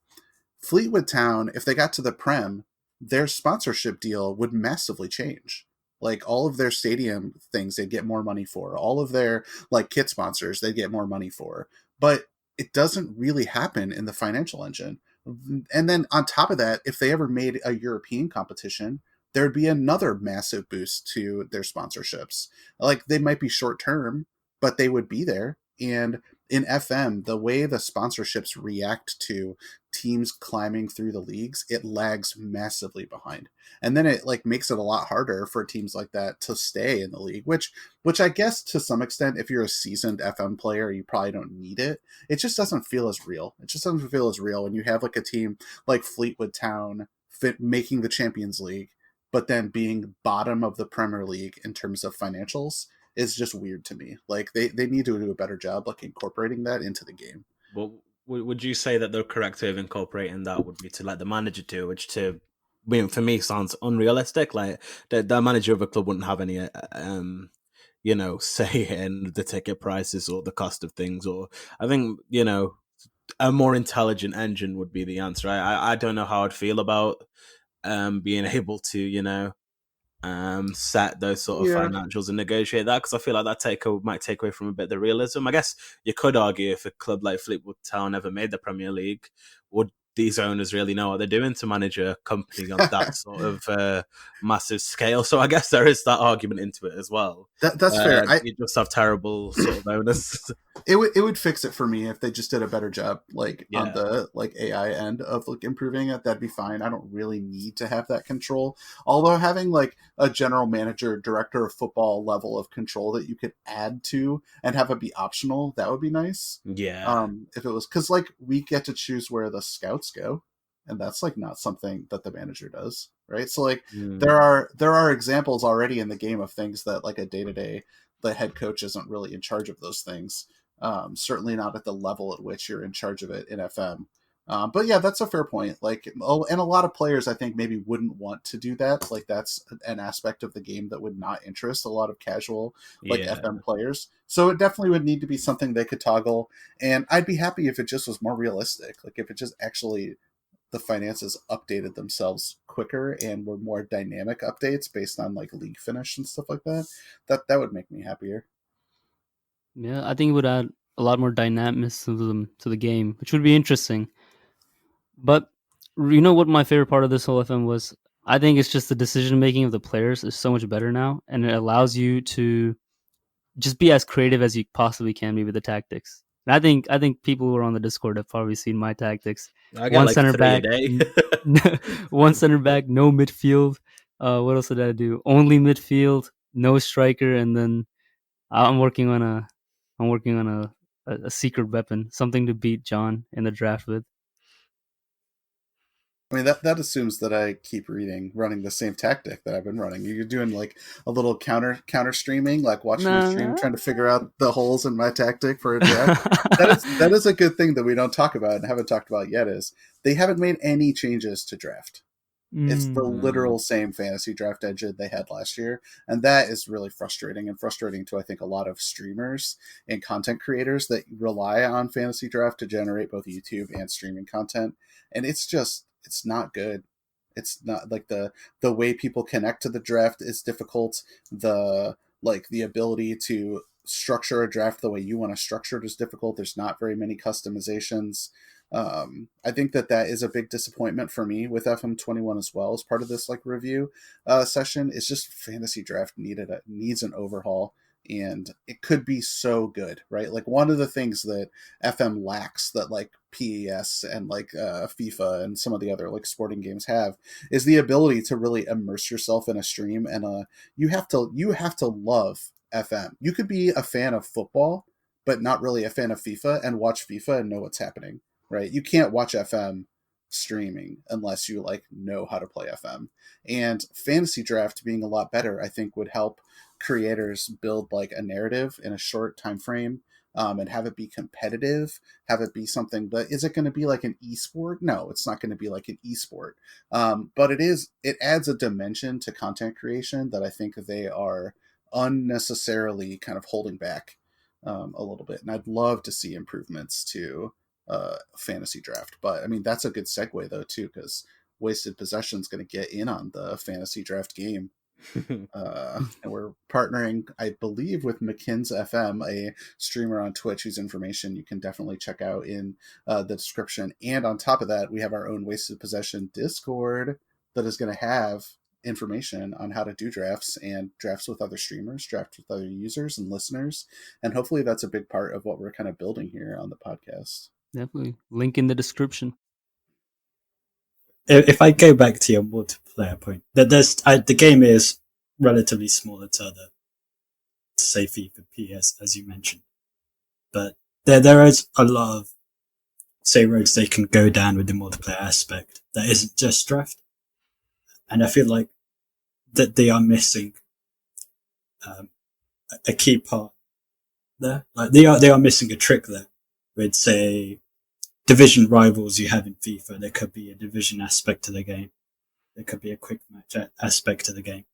Fleetwood Town, if they got to the Prem, their sponsorship deal would massively change. Like, all of their stadium things they'd get more money for. All of their like kit sponsors they'd get more money for. But it doesn't really happen in the financial engine. And then on top of that, if they ever made a European competition, there'd be another massive boost to their sponsorships. Like, they might be short term, but they would be there. And in FM, the way the sponsorships react to teams climbing through the leagues, it lags massively behind. And then it like makes it a lot harder for teams like that to stay in the league, which I guess to some extent, if you're a seasoned FM player, you probably don't need it. It just doesn't feel as real. It just doesn't feel as real when you have like a team like Fleetwood Town making the Champions League, but then being bottom of the Premier League in terms of financials is just weird to me. Like, they need to do a better job like incorporating that into the game. Well, would you say that the correct way of incorporating that would be to let the manager do, which for me sounds unrealistic? Like, the manager of a club wouldn't have any say in the ticket prices or the cost of things. Or I think a more intelligent engine would be the answer. I don't know how I'd feel about being able to set those sort of financials and negotiate that, because I feel like that might take away from a bit of the realism. I guess you could argue, if a club like Fleetwood Town ever made the Premier League, would these owners really know what they're doing to manage a company on that sort of massive scale? So I guess there is that argument into it as well. That's fair. You just have terrible sort of owners. It would fix it for me if they just did a better job, on the like AI end of like improving it. That'd be fine. I don't really need to have that control. Although having like a general manager, director of football level of control that you could add to and have it be optional, that would be nice. Yeah. If it was, because like we get to choose where the scouts go, and that's like not something that the manager does, right? So like there are examples already in the game of things that like a day-to-day the head coach isn't really in charge of those things. Certainly not at the level at which you're in charge of it in FM. But yeah, that's a fair point. Like, and a lot of players I think maybe wouldn't want to do that. Like, that's an aspect of the game that would not interest a lot of casual FM players. So it definitely would need to be something they could toggle. And I'd be happy if it just was more realistic. Like, if it just actually the finances updated themselves quicker and were more dynamic updates based on like league finish and stuff like that. That would make me happier. Yeah, I think it would add a lot more dynamism to the game, which would be interesting. But you know what my favorite part of this whole FM was? I think it's just the decision making of the players is so much better now, and it allows you to just be as creative as you possibly can be with the tactics. And I think people who are on the Discord have probably seen my tactics. One center back, one center back, no midfield. What else did I do? Only midfield, no striker, and then I'm working on a secret weapon, something to beat John in the draft with. I mean, that assumes that I keep running the same tactic that I've been running. You're doing like a little counter streaming, like watching the stream, trying to figure out the holes in my tactic for a draft. that is a good thing that we don't talk about and haven't talked about yet. Is they haven't made any changes to draft. It's the literal same fantasy draft engine they had last year, and that is really frustrating to I think a lot of streamers and content creators that rely on fantasy draft to generate both YouTube and streaming content. And it's not good. It's not like the way people connect to the draft is difficult. The ability to structure a draft the way you want to structure it is difficult. There's not very many customizations. I think that is a big disappointment for me with FM21 as well as part of this like review session. It's just fantasy draft needs an overhaul, and it could be so good, right? Like one of the things that FM lacks that like PES and like FIFA and some of the other like sporting games have is the ability to really immerse yourself in a stream, and you have to love FM. You could be a fan of football but not really a fan of FIFA and watch FIFA and know what's happening. Right? You can't watch FM streaming unless you like know how to play FM. And fantasy draft being a lot better, I think, would help creators build like a narrative in a short time frame, and have it be competitive, have it be something. But is it going to be like an esport? No, it's not going to be like an esport. But it adds a dimension to content creation that I think they are unnecessarily kind of holding back a little bit. And I'd love to see improvements to fantasy draft. But I mean, that's a good segue though too, because Wasted Possession is going to get in on the fantasy draft game. And we're partnering, I believe, with McKinn's FM, a streamer on Twitch whose information you can definitely check out in the description. And on top of that, we have our own Wasted Possession Discord that is going to have information on how to do drafts and drafts with other streamers, drafts with other users and listeners. And hopefully that's a big part of what we're kind of building here on the podcast. Definitely. Link in the description. If I go back to your multiplayer point, the game is relatively smaller to other, say, FIFA, PS, as you mentioned. But there is a lot of, say, roads they can go down with the multiplayer aspect that isn't just draft. And I feel like that they are missing a key part there. Like they are missing a trick there. With, say, division rivals you have in FIFA, there could be a division aspect to the game. There could be a quick match aspect to the game.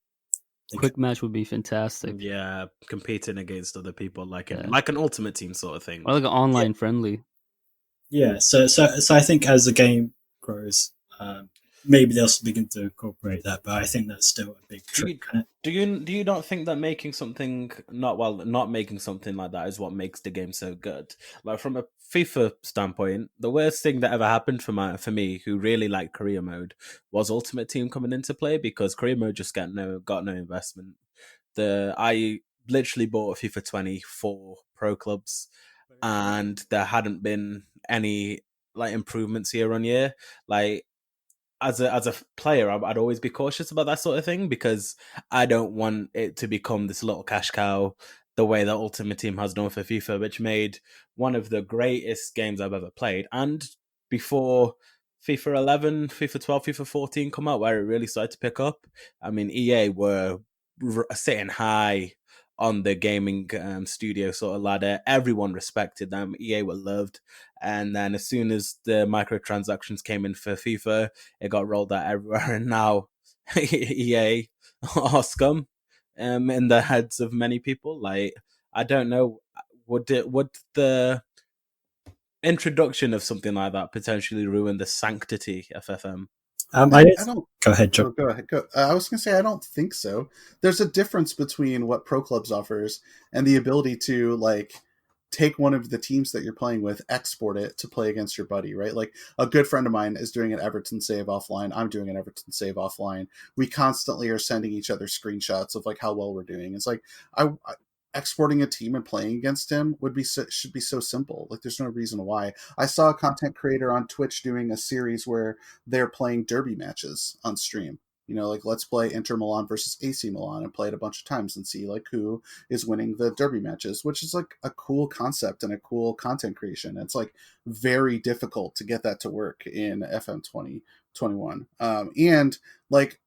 Quick match would be fantastic. Yeah, competing against other people like an ultimate team sort of thing. Or like an online friendly. Yeah, so I think as the game grows, maybe they'll begin to incorporate that, but I think that's still a big trick. Do you not think that making something not making something like that is what makes the game so good? Like from a FIFA standpoint, the worst thing that ever happened for me, who really liked career mode, was Ultimate Team coming into play, because career mode just got no investment. I literally bought a FIFA 20 for pro clubs, and there hadn't been any like improvements year on year. Like as a player, I'd always be cautious about that sort of thing, because I don't want it to become this little cash cow the way that Ultimate Team has done for FIFA, which made one of the greatest games I've ever played. And before FIFA 11, FIFA 12, FIFA 14 come out, where it really started to pick up, I mean, EA were sitting high on the gaming studio sort of ladder. Everyone respected them. EA were loved. And then as soon as the microtransactions came in for FIFA, it got rolled out everywhere. And now EA are scum in the heads of many people. Like, I don't know, would the introduction of something like that potentially ruin the sanctity of FM? I don't. Go ahead, Joe. Go ahead. I was going to say, I don't think so. There's a difference between what Pro Clubs offers and the ability to like take one of the teams that you're playing with, export it to play against your buddy, right? Like a good friend of mine is doing an Everton save offline. I'm doing an Everton save offline. We constantly are sending each other screenshots of like how well we're doing. It's like exporting a team and playing against him should be so simple. Like there's no reason why. I saw a content creator on Twitch doing a series where they're playing derby matches on stream. Like let's play Inter Milan versus AC Milan and play it a bunch of times and see like who is winning the derby matches, which is like a cool concept and a cool content creation. It's like very difficult to get that to work in FM 2021. And like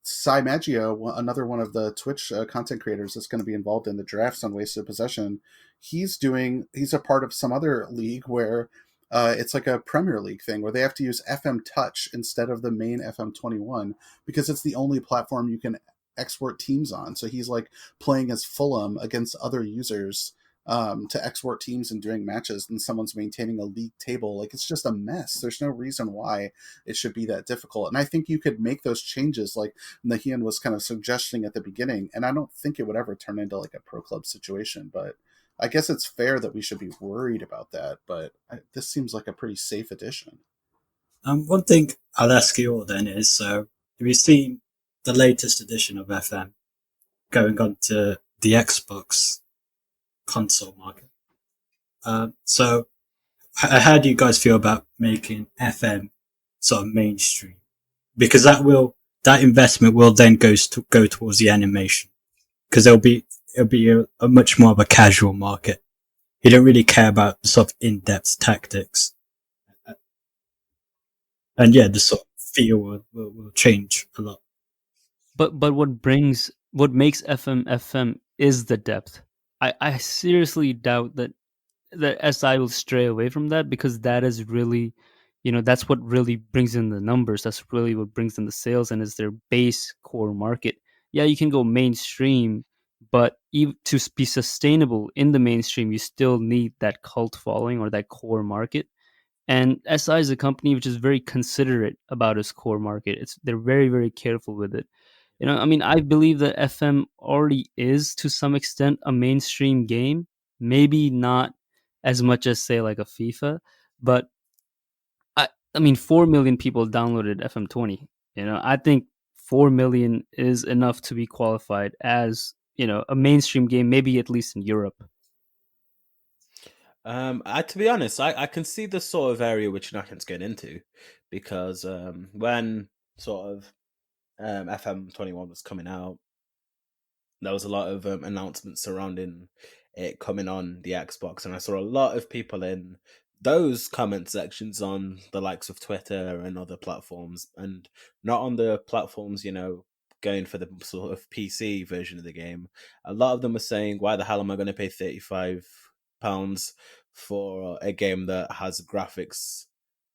Cy Maggio, another one of the Twitch content creators that's going to be involved in the drafts on Wasted Possession, he's a part of some other league where it's like a Premier League thing where they have to use FM Touch instead of the main FM21 because it's the only platform you can export teams on. So he's like playing as Fulham against other users to export teams and doing matches, and someone's maintaining a league table. Like it's just a mess. There's no reason why it should be that difficult. And I think you could make those changes like Nahian was kind of suggesting at the beginning, and I don't think it would ever turn into like a pro club situation, but I guess it's fair that we should be worried about that, but this seems like a pretty safe addition. One thing I'll ask you all then is, so have you seen the latest edition of FM going on to the Xbox console market? So how do you guys feel about making FM sort of mainstream? Because that investment will then go towards the animation, because it'll be a much more of a casual market. You don't really care about the sort of in-depth tactics, and yeah, the sort of feel will change a lot. But what makes FM is the depth. I seriously doubt that SI will stray away from that, because that is really, that's what really brings in the numbers. That's really what brings in the sales, and is their base core market. Yeah, you can go mainstream, but to be sustainable in the mainstream, you still need that cult following or that core market. And SI is a company which is very considerate about its core market. They're very, very careful with it. I believe that FM already is to some extent a mainstream game. Maybe not as much as, say, like a FIFA, but 4 million people downloaded FM20. I think 4 million is enough to be qualified as, a mainstream game, maybe at least in Europe. To be honest, I can see the sort of area which Naken's getting into, because when sort of FM21 was coming out, there was a lot of announcements surrounding it coming on the Xbox, and I saw a lot of people in those comment sections on the likes of Twitter and other platforms, and not on the platforms, going for the sort of PC version of the game. A lot of them were saying, why the hell am I going to pay £35 for a game that has graphics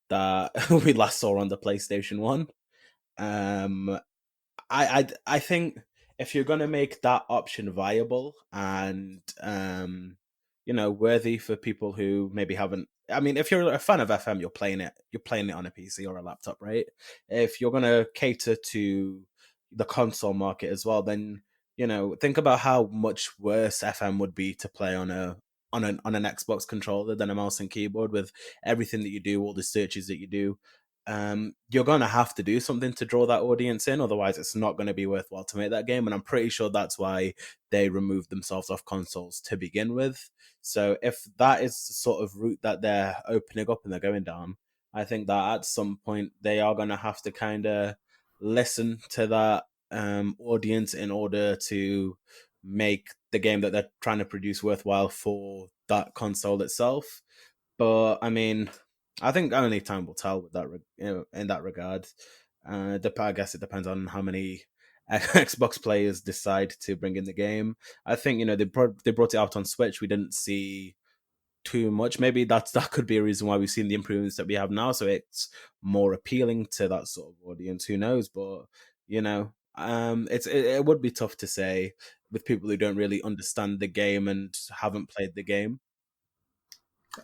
that we last saw on the PlayStation 1? I think if you're gonna make that option viable and worthy for people who maybe haven't, if you're a fan of FM, you're playing it on a PC or a laptop, right? If you're gonna cater to the console market as well, then think about how much worse FM would be to play on an Xbox controller than a mouse and keyboard, with everything that you do, all the searches that you do. You're going to have to do something to draw that audience in, otherwise it's not going to be worthwhile to make that game, and I'm pretty sure that's why they removed themselves off consoles to begin with. So if that is the sort of route that they're opening up and they're going down, I think that at some point they are going to have to kind of listen to that audience in order to make the game that they're trying to produce worthwhile for that console itself. But I think only time will tell with that, in that regard. I guess it depends on how many Xbox players decide to bring in the game. I think they brought it out on Switch. We didn't see too much. Maybe that could be a reason why we've seen the improvements that we have now. So it's more appealing to that sort of audience. Who knows? But it would be tough to say with people who don't really understand the game and haven't played the game.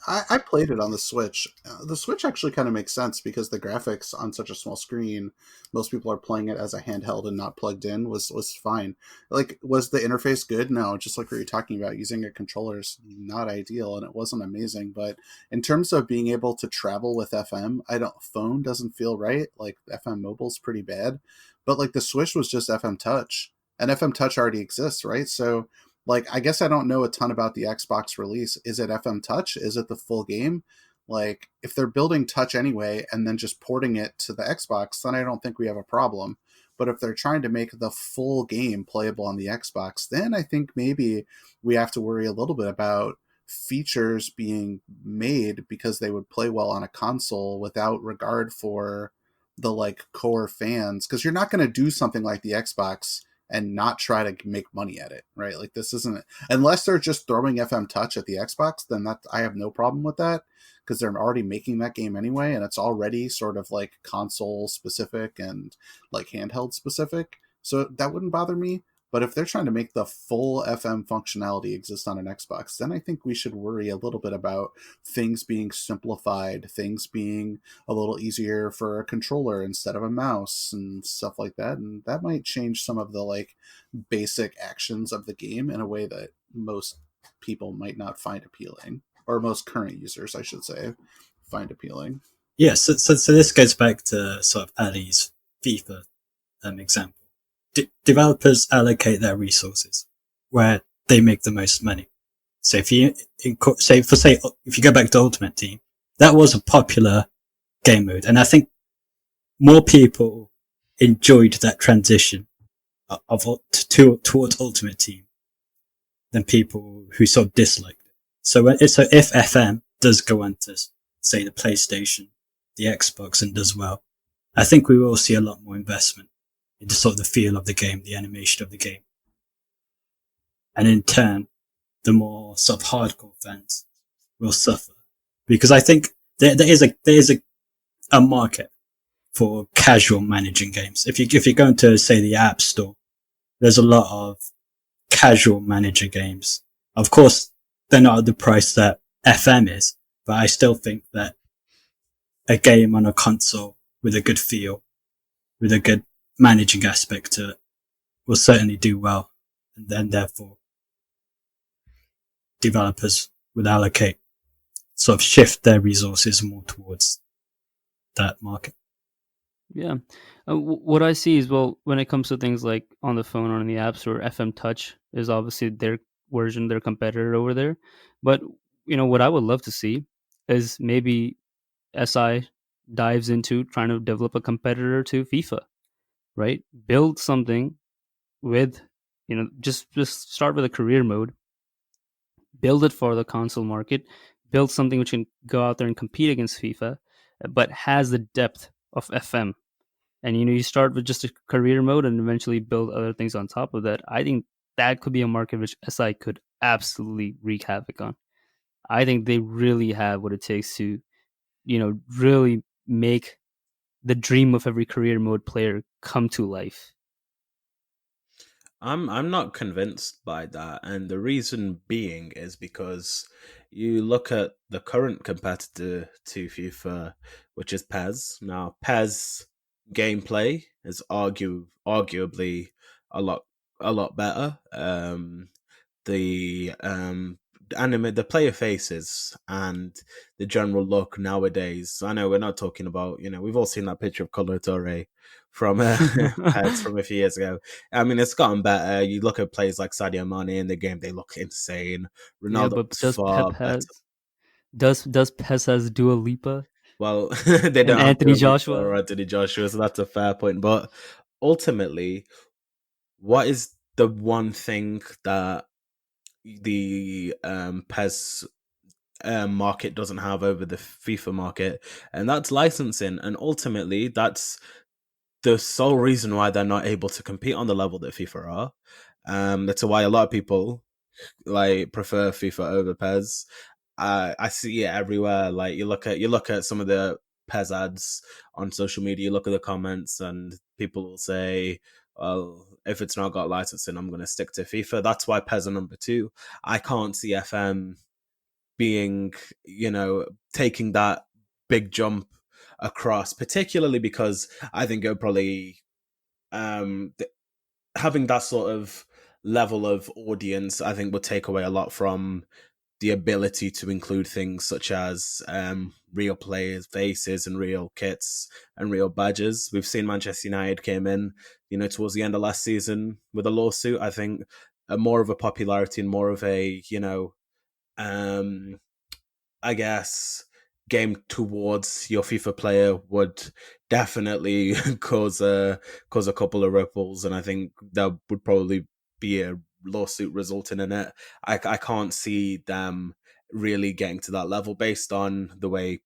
I played it on the Switch. The Switch actually kind of makes sense because the graphics on such a small screen, most people are playing it as a handheld and not plugged in, was fine. Like, was the interface good? No, just like what you're talking about, using a controller is not ideal, and it wasn't amazing. But in terms of being able to travel with FM, phone doesn't feel right. Like, FM mobile's pretty bad. But like the Switch was just FM Touch, and FM Touch already exists, right? So like, I guess I don't know a ton about the Xbox release. Is it FM Touch? Is it the full game? Like, if they're building Touch anyway and then just porting it to the Xbox, then I don't think we have a problem. But if they're trying to make the full game playable on the Xbox, then I think maybe we have to worry a little bit about features being made because they would play well on a console without regard for the like core fans, because you're not going to do something like the Xbox and not try to make money at it, right? Like this isn't, unless they're just throwing FM Touch at the Xbox, then that I have no problem with that, because they're already making that game anyway, and it's already sort of like console specific and like handheld specific, so that wouldn't bother me. But if they're trying to make the full FM functionality exist on an Xbox, then I think we should worry a little bit about things being simplified, things being a little easier for a controller instead of a mouse and stuff like that. And that might change some of the like basic actions of the game in a way that most people might not find appealing, or most current users, I should say, find appealing. Yeah, so this goes back to sort of Ali's FIFA example. Developers allocate their resources where they make the most money. So if you if you go back to Ultimate Team, that was a popular game mode, and I think more people enjoyed that transition towards Ultimate Team than people who sort of disliked it. So if FM does go onto, say, the PlayStation, the Xbox, and does well, I think we will see a lot more investment into sort of the feel of the game, the animation of the game. And in turn, the more sort of hardcore fans will suffer. Because I think there is a market for casual managing games. If you go into, say, the App Store, there's a lot of casual manager games. Of course, they're not at the price that FM is, but I still think that a game on a console with a good feel, with a good managing aspect to it, will certainly do well, and then therefore developers would sort of shift their resources more towards that market. Yeah. What I see is, well, when it comes to things like on the phone or in the App Store, FM Touch is obviously their version, their competitor over there. But, what I would love to see is maybe SI dives into trying to develop a competitor to FIFA, right? Build something with, just start with a career mode, build it for the console market, build something which can go out there and compete against FIFA, but has the depth of FM. And you start with just a career mode and eventually build other things on top of that. I think that could be a market which SI could absolutely wreak havoc on. I think they really have what it takes to, really make the dream of every career mode player come to life. I'm not convinced by that, and the reason being is because you look at the current competitor to FIFA, which is PES. Now, PES gameplay is arguably a lot better. The the player faces and the general look nowadays. I know we're not talking about, we've all seen that picture of Colo Torre from PES from a few years ago. I mean, it's gotten better. You look at players like Sadio Mane in the game; they look insane. Ronaldo but is does far Pep better. does PES has Dua Lipa? Well, they don't have Anthony Dua Lipa Joshua or Anthony Joshua, so that's a fair point. But ultimately, what is the one thing that the PES market doesn't have over the FIFA market? And that's licensing. And ultimately, that's the sole reason why they're not able to compete on the level that FIFA are. That's why a lot of people like prefer FIFA over PES. I see it everywhere. Like you look at some of the PES ads on social media, you look at the comments, and people will say, well, if it's not got licensing, I'm going to stick to FIFA. That's why PES are number 2. I can't see FM being, taking that big jump across, particularly because I think it'll probably having that sort of level of audience, I think, would take away a lot from the ability to include things such as real players' faces and real kits and real badges. We've seen Manchester United came in, towards the end of last season with a lawsuit. I think more of a popularity and more of a, I guess, game towards your FIFA player would definitely cause a couple of ripples, and I think that would probably be a lawsuit resulting in it. I can't see them really getting to that level based on the way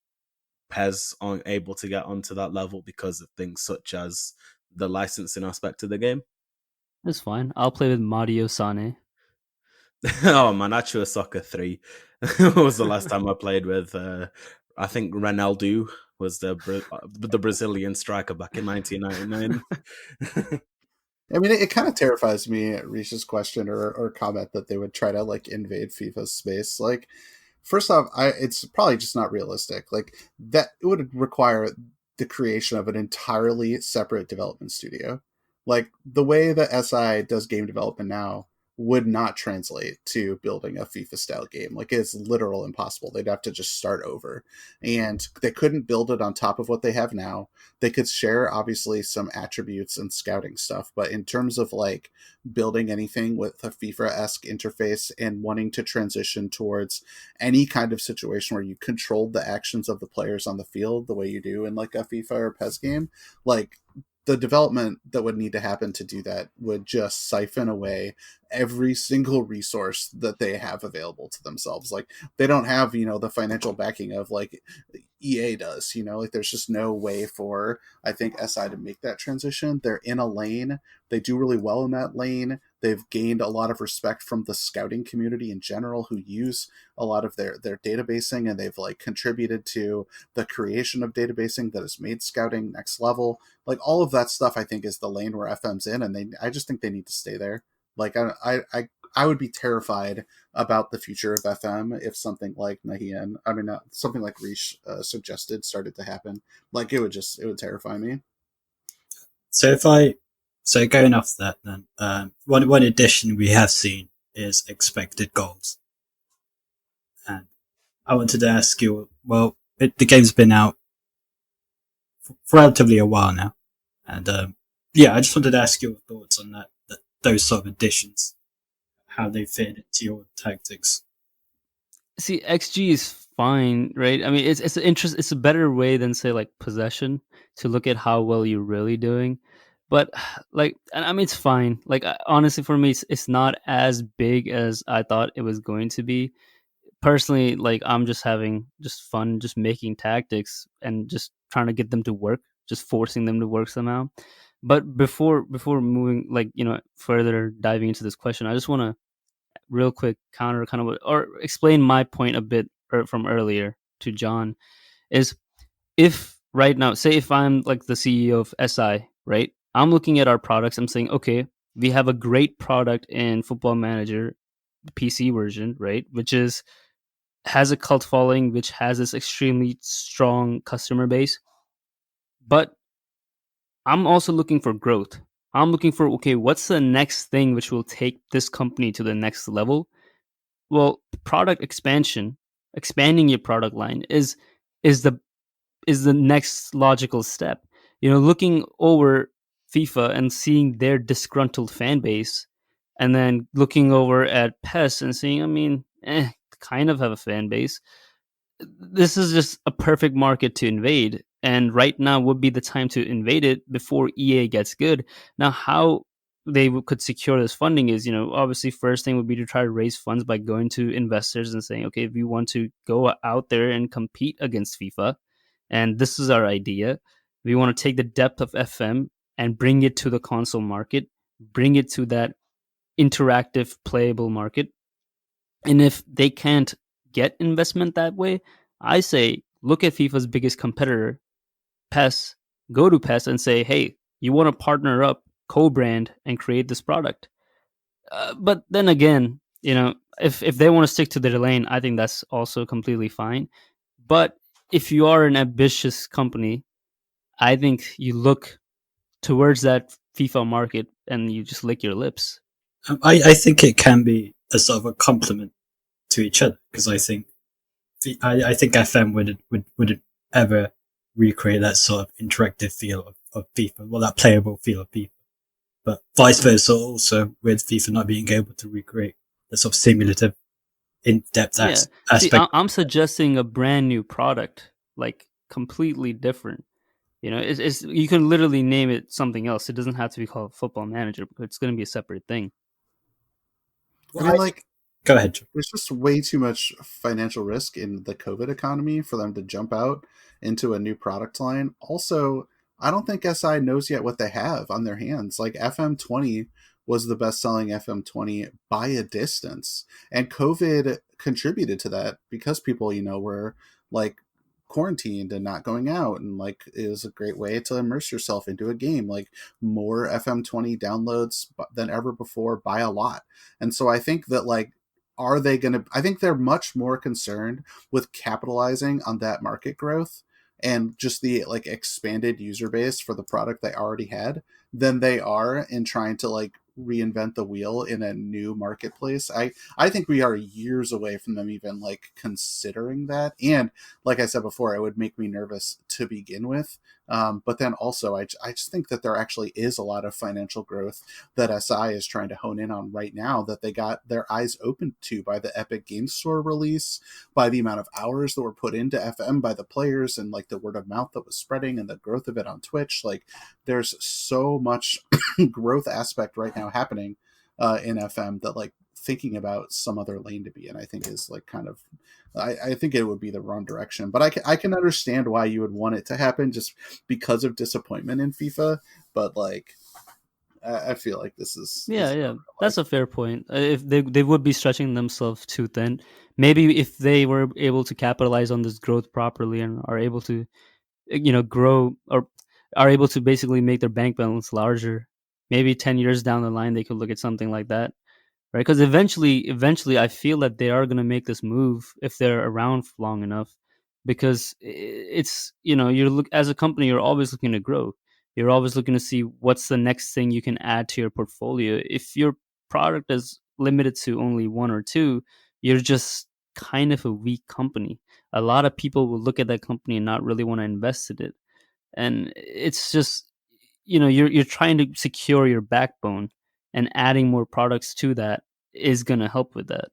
PES aren't able to get onto that level because of things such as the licensing aspect of the game. It's fine. I'll play with Mario Sane. Oh man, Actual Soccer 3 was the last time I played with. I think Ronaldo was the Brazilian striker back in 1999. I mean, it kind of terrifies me, Risha's question or comment that they would try to like invade FIFA's space. Like, first off, it's probably just not realistic. Like, that it would require the creation of an entirely separate development studio. Like, the way that SI does game development now would not translate to building a FIFA style game. Like, it's literal impossible. They'd have to just start over, and they couldn't build it on top of what they have now. They could share obviously some attributes and scouting stuff, but in terms of like building anything with a FIFA-esque interface and wanting to transition towards any kind of situation where you control the actions of the players on the field the way you do in like a FIFA or PES game, like, the development that would need to happen to do that would just siphon away every single resource that they have available to themselves. Like, they don't have, the financial backing of like EA does, like there's just no way for, I think, SI to make that transition. They're in a lane. They do really well in that lane. They've gained a lot of respect from the scouting community in general, who use a lot of their databasing, and they've like contributed to the creation of databasing that has made scouting next level. Like, all of that stuff, I think, is the lane where FM's in, and I just think they need to stay there. Like, I would be terrified about the future of FM if something like something like Rish suggested started to happen. Like, it would terrify me. So going off that, then one addition we have seen is expected goals, and I wanted to ask you. Well, the game's been out for relatively a while now, and I just wanted to ask your thoughts on that those sort of additions, how they fit into your tactics. See, XG is fine, right? I mean, it's a better way than, say, like possession, to look at how well you're really doing. But like, I mean, it's fine. Like, honestly, for me, it's not as big as I thought it was going to be. Personally, like, I'm just having fun, just making tactics and just trying to get them to work, just forcing them to work somehow. But before moving, like, further diving into this question, I just want to real quick counter kind of or explain my point a bit from earlier to John. Is, if right now, say if I'm like the CEO of SI, right? I'm looking at our products. I'm saying, okay, we have a great product in Football Manager, the PC version, right? Which has a cult following, which has this extremely strong customer base. But I'm also looking for growth. I'm looking for, okay, what's the next thing which will take this company to the next level? Well, product expansion, expanding your product line is the next logical step. Looking over FIFA and seeing their disgruntled fan base, and then looking over at PES and seeing, I mean, kind of have a fan base. This is just a perfect market to invade, and right now would be the time to invade it before EA gets good. Now, how they could secure this funding is, obviously, first thing would be to try to raise funds by going to investors and saying, okay, if we want to go out there and compete against FIFA, and this is our idea, we want to take the depth of FM and bring it to the console market, bring it to that interactive playable market. And if they can't get investment that way, I say, look at FIFA's biggest competitor, PES. Go to PES and say, hey, you want to partner up, co-brand, and create this product. But then again, if they want to stick to their lane, I think that's also completely fine. But if you are an ambitious company, I think you look towards that FIFA market and you just lick your lips. I think it can be a sort of a complement to each other, because I think FM wouldn't ever recreate that sort of interactive feel of FIFA, well, that playable feel of FIFA. But vice versa, also with FIFA not being able to recreate the sort of simulative, in-depth aspect. See, I'm suggesting a brand new product, like completely different. You know, it's you can literally name it something else. It doesn't have to be called Football Manager. It's going to be a separate thing. I mean, like, go ahead, Joe. There's just way too much financial risk in the COVID economy for them to jump out into a new product line. Also, I don't think SI knows yet what they have on their hands. Like FM20 was the best-selling FM20 by a distance, and COVID contributed to that because people, were like quarantined and not going out, and like it was a great way to immerse yourself into a game. Like more FM20 downloads than ever before by a lot. And so I think that like I think they're much more concerned with capitalizing on that market growth and just the like expanded user base for the product they already had than they are in trying to like reinvent the wheel in a new marketplace. I think we are years away from them even like considering that. And like I said before, it would make me nervous to begin with. But then also, I just think that there actually is a lot of financial growth that SI is trying to hone in on right now that they got their eyes open to by the Epic Games Store release, by the amount of hours that were put into FM by the players, and like the word of mouth that was spreading and the growth of it on Twitch. Like there's so much growth aspect right now happening in FM that like thinking about some other lane to be in, I think is like kind of, I think it would be the wrong direction. But I can understand why you would want it to happen just because of disappointment in FIFA. But like, I feel like this is that's a fair point. If they would be stretching themselves too thin. Maybe if they were able to capitalize on this growth properly and are able to, grow or are able to basically make their bank balance larger, maybe 10 years down the line they could look at something like that. Right, because eventually, I feel that they are going to make this move if they're around for long enough, because it's you're as a company, you're always looking to grow. You're always looking to see what's the next thing you can add to your portfolio. If your product is limited to only one or two, you're just kind of a weak company. A lot of people will look at that company and not really want to invest in it, and it's just you're trying to secure your backbone, and adding more products to that is going to help with that.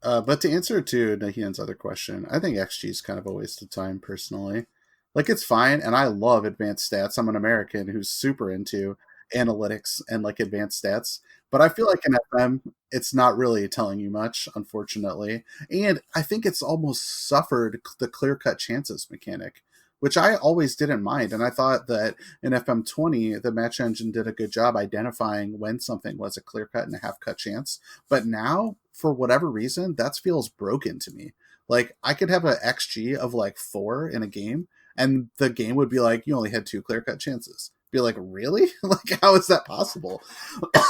But to answer to Nahian's other question, I think XG is kind of a waste of time personally. Like it's fine, and I love advanced stats. I'm an American who's super into analytics and like advanced stats. But I feel like in FM, it's not really telling you much, unfortunately. And I think it's almost suffered the clear-cut chances mechanic, which I always didn't mind. And I thought that in FM20, the match engine did a good job identifying when something was a clear-cut and a half-cut chance. But now, for whatever reason, that feels broken to me. Like, I could have an XG of like 4 in a game, and the game would be like, you only had 2 clear-cut chances. Be like, really? Like, how is that possible?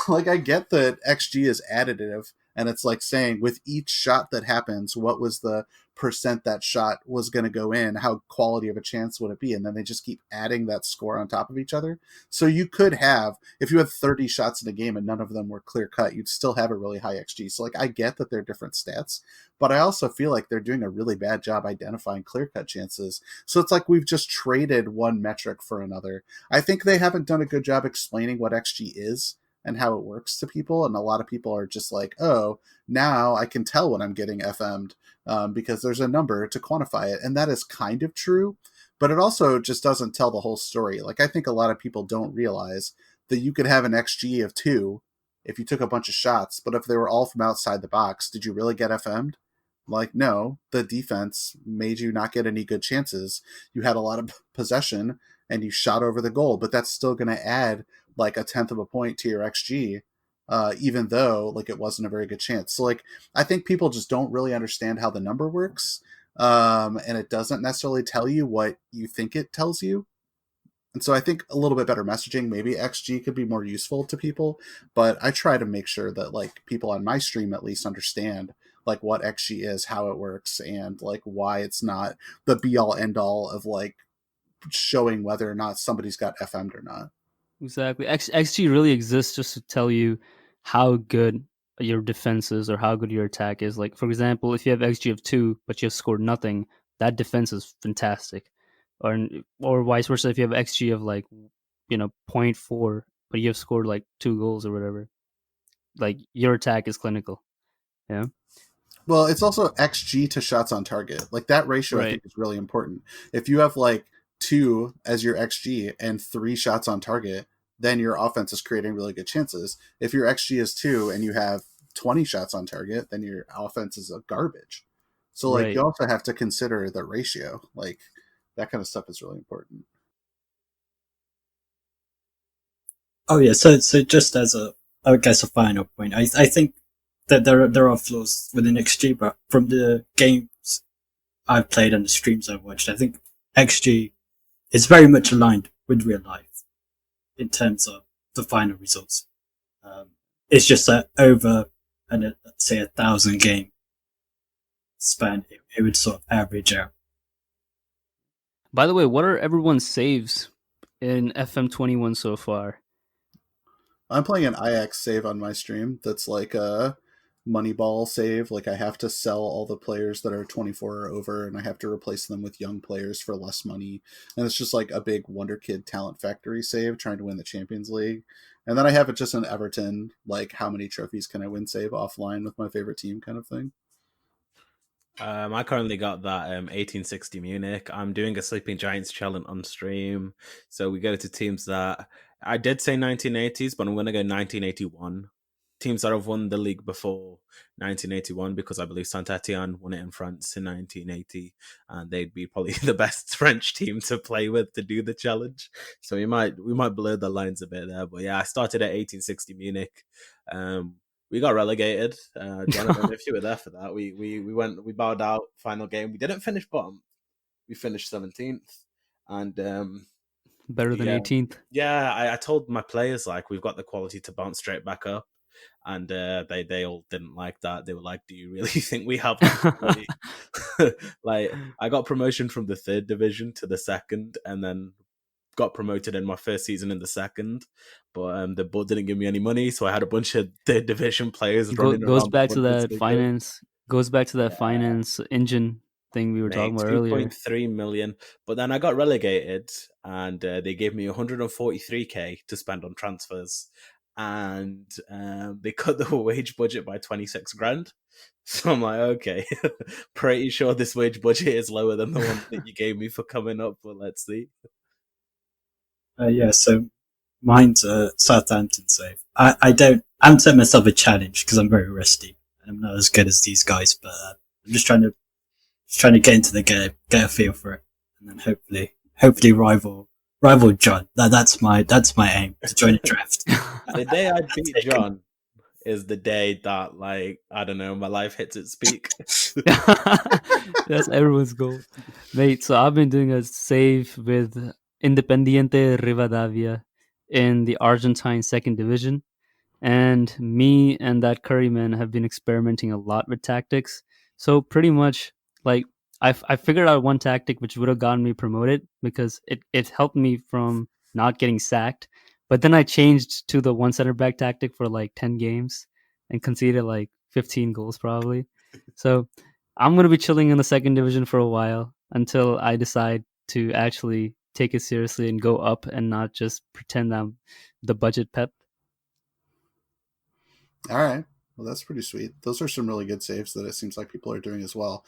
Like, I get that XG is additive, and it's like saying with each shot that happens, what was the percent that shot was going to go in, how quality of a chance would it be, and then they just keep adding that score on top of each other. So you could have, if you had 30 shots in a game and none of them were clear cut, you'd still have a really high XG. So like, I get that they're different stats, but I also feel like they're doing a really bad job identifying clear cut chances. So it's like we've just traded one metric for another. I think they haven't done a good job explaining what XG is and how it works to people, and a lot of people are just like, oh, now I can tell when I'm getting FM'd because there's a number to quantify it. And that is kind of true, but it also just doesn't tell the whole story. Like, I think a lot of people don't realize that you could have an XG of 2 if you took a bunch of shots, but if they were all from outside the box, did you really get FM'd? Like, no, the defense made you not get any good chances. You had a lot of possession and you shot over the goal, but that's still going to add like 1/10 of a point to your XG, even though like it wasn't a very good chance. So like, I think people just don't really understand how the number works, and it doesn't necessarily tell you what you think it tells you. And so I think a little bit better messaging, maybe XG could be more useful to people, but I try to make sure that like people on my stream at least understand like what XG is, how it works, and like why it's not the be all end all of like showing whether or not somebody's got FM'd or not. Exactly. XG really exists just to tell you how good your defense is or how good your attack is. Like, for example, if you have XG of 2, but you have scored nothing, that defense is fantastic. Or vice versa, if you have XG of like, 0.4, but you have scored like 2 goals or whatever, like your attack is clinical. Yeah. Well, it's also XG to shots on target. Like that ratio, I think is really important. If you have like 2 as your XG and 3 shots on target, then your offense is creating really good chances. If your XG is 2 and you have 20 shots on target, then your offense is a garbage. So like you also have to consider the ratio. Like that kind of stuff is really important. Oh yeah, so just as I guess a final point, I think that there are flaws within XG, but from the games I've played and the streams I've watched, I think XG is very much aligned with real life in terms of the final results. It's just that over say 1,000 game span, it would sort of average out. By the way, what are everyone's saves in FM21 so far? I'm playing an IX save on my stream that's like a Moneyball save. Like I have to sell all the players that are 24 or over, and I have to replace them with young players for less money. And it's just like a big Wonder Kid Talent Factory save trying to win the Champions League. And then I have it just an Everton, like how many trophies can I win save offline with my favorite team kind of thing. I currently got that 1860 Munich. I'm doing a Sleeping Giants challenge on stream. So we go to teams that I did say 1980s, but I'm going to go 1981. Teams that have won the league before 1981, because I believe Saint-Étienne won it in France in 1980, and they'd be probably the best French team to play with to do the challenge. So we might blur the lines a bit there. But yeah, I started at 1860 Munich. We got relegated. John, I don't know if you were there for that. We bowed out final game. We didn't finish bottom. We finished 17th. And better than 18th. Yeah, I told my players like we've got the quality to bounce straight back up. And they all didn't like that. They were like, "Do you really think we have that?" Like, I got promotion from the 3rd division to the 2nd, and then got promoted in my first season in the 2nd, but the board didn't give me any money, so I had a bunch of 3rd division players running around. Goes back to that finance engine thing we were talking about earlier. 2.3 million, but then I got relegated, and they gave me 143k to spend on transfers, and they cut the wage budget by 26 grand. So I'm like, okay, pretty sure this wage budget is lower than the one that you gave me for coming up, but let's see. Yeah, so mine's a Southampton save. I haven't set myself a challenge because I'm very rusty. I'm not as good as these guys, but I'm just trying to get into the game, get a feel for it, and then hopefully rival John. That's my aim, to join a draft. The day I beat John is the day that, like, I don't know, my life hits its peak. That's everyone's goal, mate. So I've been doing a save with Independiente Rivadavia in the Argentine 2nd division, and me and that Curryman have been experimenting a lot with tactics. So pretty much, like, I figured out one tactic which would have gotten me promoted because it helped me from not getting sacked. But then I changed to the 1 center back tactic for like 10 games and conceded like 15 goals probably. So I'm going to be chilling in the 2nd division for a while until I decide to actually take it seriously and go up and not just pretend I'm the budget pep. All right. Well, that's pretty sweet. Those are some really good saves that it seems like people are doing as well.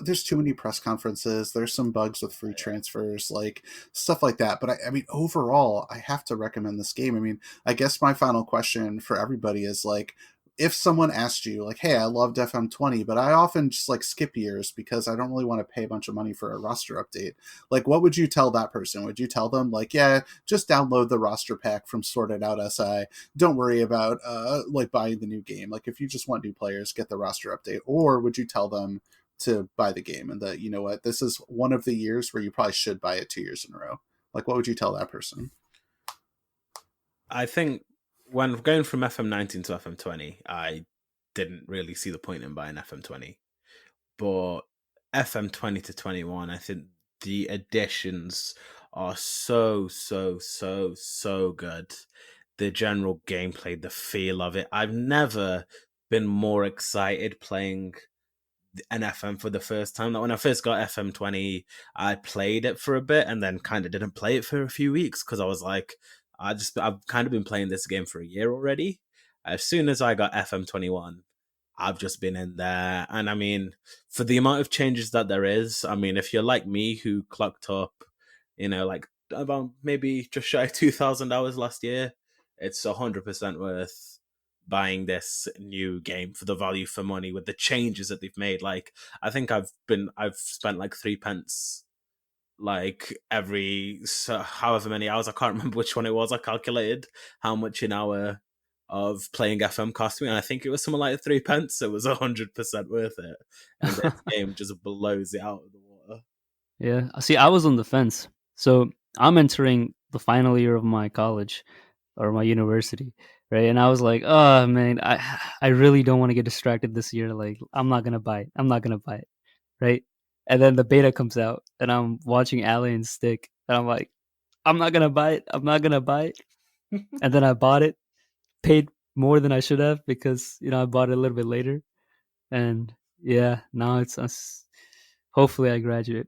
There's too many press conferences. There's some bugs with free transfers, like stuff like that. But I mean, overall, I have to recommend this game. I mean, I guess my final question for everybody is like, if someone asked you like, hey, I loved FM20, but I often just like skip years because I don't really want to pay a bunch of money for a roster update. Like, what would you tell that person? Would you tell them like, yeah, just download the roster pack from Sorted Out SI. Don't worry about like buying the new game. Like, if you just want new players, get the roster update. Or would you tell them to buy the game and that, you know what, this is one of the years where you probably should buy it 2 years in a row? Like, what would you tell that person? I think when going from FM19 to FM20, I didn't really see the point in buying FM20. But FM20 to 21, I think the additions are so good. The general gameplay, the feel of it. I've never been more excited playing an FM for the first time. Like when I first got FM20, I played it for a bit and then kind of didn't play it for a few weeks because I was like, I've kind of been playing this game for a year already. As soon as I got FM21, I've just been in there. And I mean, for the amount of changes that there is, I mean, if you're like me who clocked up, like about maybe just shy of 2,000 hours last year, it's 100% worth buying this new game for the value for money with the changes that they've made. Like, I think I've spent like 3p like every however many hours. I can't remember which one it was. I calculated how much an hour of playing FM cost me, and I think it was something like 3p. It was 100% worth it, and this game just blows it out of the water. Yeah, see, I was on the fence. So I'm entering the final year of my college or my university, right? And I was like, oh man, I really don't want to get distracted this year. Like, I'm not gonna buy it, right? And then the beta comes out, and I'm watching Alien Stick, and I'm like, I'm not gonna buy it. And then I bought it, paid more than I should have because I bought it a little bit later, and yeah, now it's us. Hopefully, I graduate.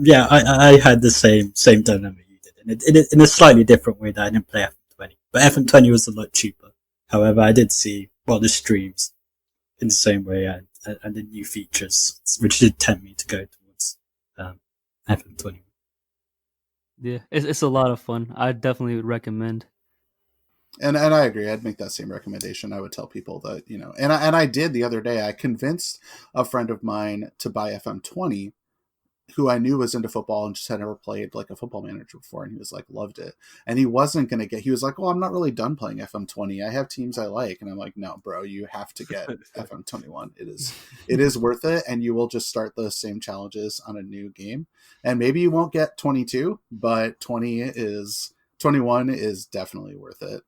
Yeah, I had the same dynamic you did, and in a slightly different way that I didn't play FM20, but FM20 was a lot cheaper. However, I did see the streams in the same way and the new features, which did tempt me to go towards FM21. Yeah, it's a lot of fun. I definitely would recommend. And I agree. I'd make that same recommendation. I would tell people that, and I did the other day. I convinced a friend of mine to buy FM20, who I knew was into football and just had never played like a Football Manager before. And he was like, loved it. And he wasn't going to he was like, well, I'm not really done playing FM20. I have teams I like. And I'm like, no, bro, you have to get FM21. It is worth it. And you will just start those same challenges on a new game. And maybe you won't get 22, but 21 is definitely worth it.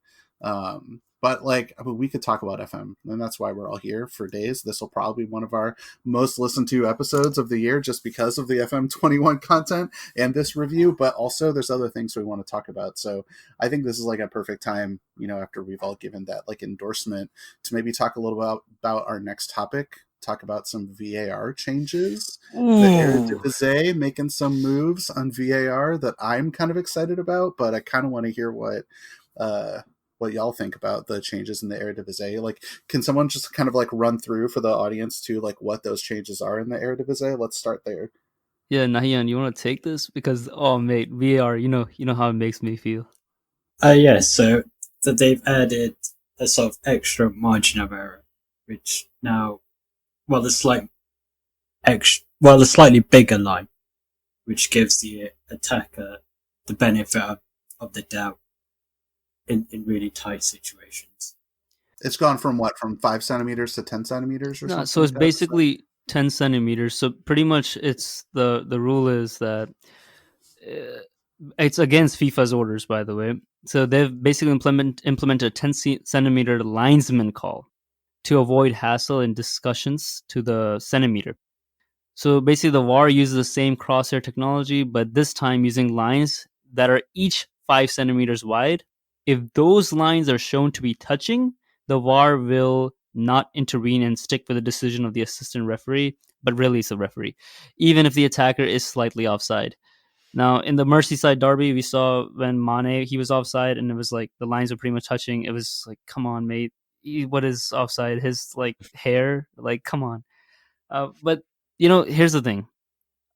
But we could talk about FM, and that's why we're all here for days. This will probably be one of our most listened to episodes of the year just because of the FM21 content and this review, but also there's other things we want to talk about. So I think this is like a perfect time, after we've all given that like endorsement, to maybe talk a little about our next topic, talk about some VAR changes. Ooh. The Eredivisie making some moves on VAR that I'm kind of excited about, but I kind of want to hear what y'all think about the changes in the Eredivisie. Like, can someone just kind of like run through for the audience to like what those changes are in the Eredivisie? Let's start there. Yeah, Nahian, you want to take this? Because, oh mate, VAR, you know how it makes me feel. Yeah, so that they've added a sort of extra margin of error, which now, the slightly bigger line, which gives the attacker the benefit of the doubt in really tight situations. It's gone from 5 centimeters to 10 centimeters or something? So it's basically 10 centimeters. So pretty much it's the rule is that it's against FIFA's orders, by the way. So they've basically implemented a 10 centimeter linesman call to avoid hassle in discussions to the centimeter. So basically the VAR uses the same crosshair technology, but this time using lines that are each 5 centimeters wide. If those lines are shown to be touching, the VAR will not intervene and stick with the decision of the assistant referee, but release the referee, even if the attacker is slightly offside. Now, in the Merseyside derby, we saw when Mane, he was offside, and it was like the lines were pretty much touching. It was like, come on, mate. What is offside? His like hair? Like, come on. But, here's the thing.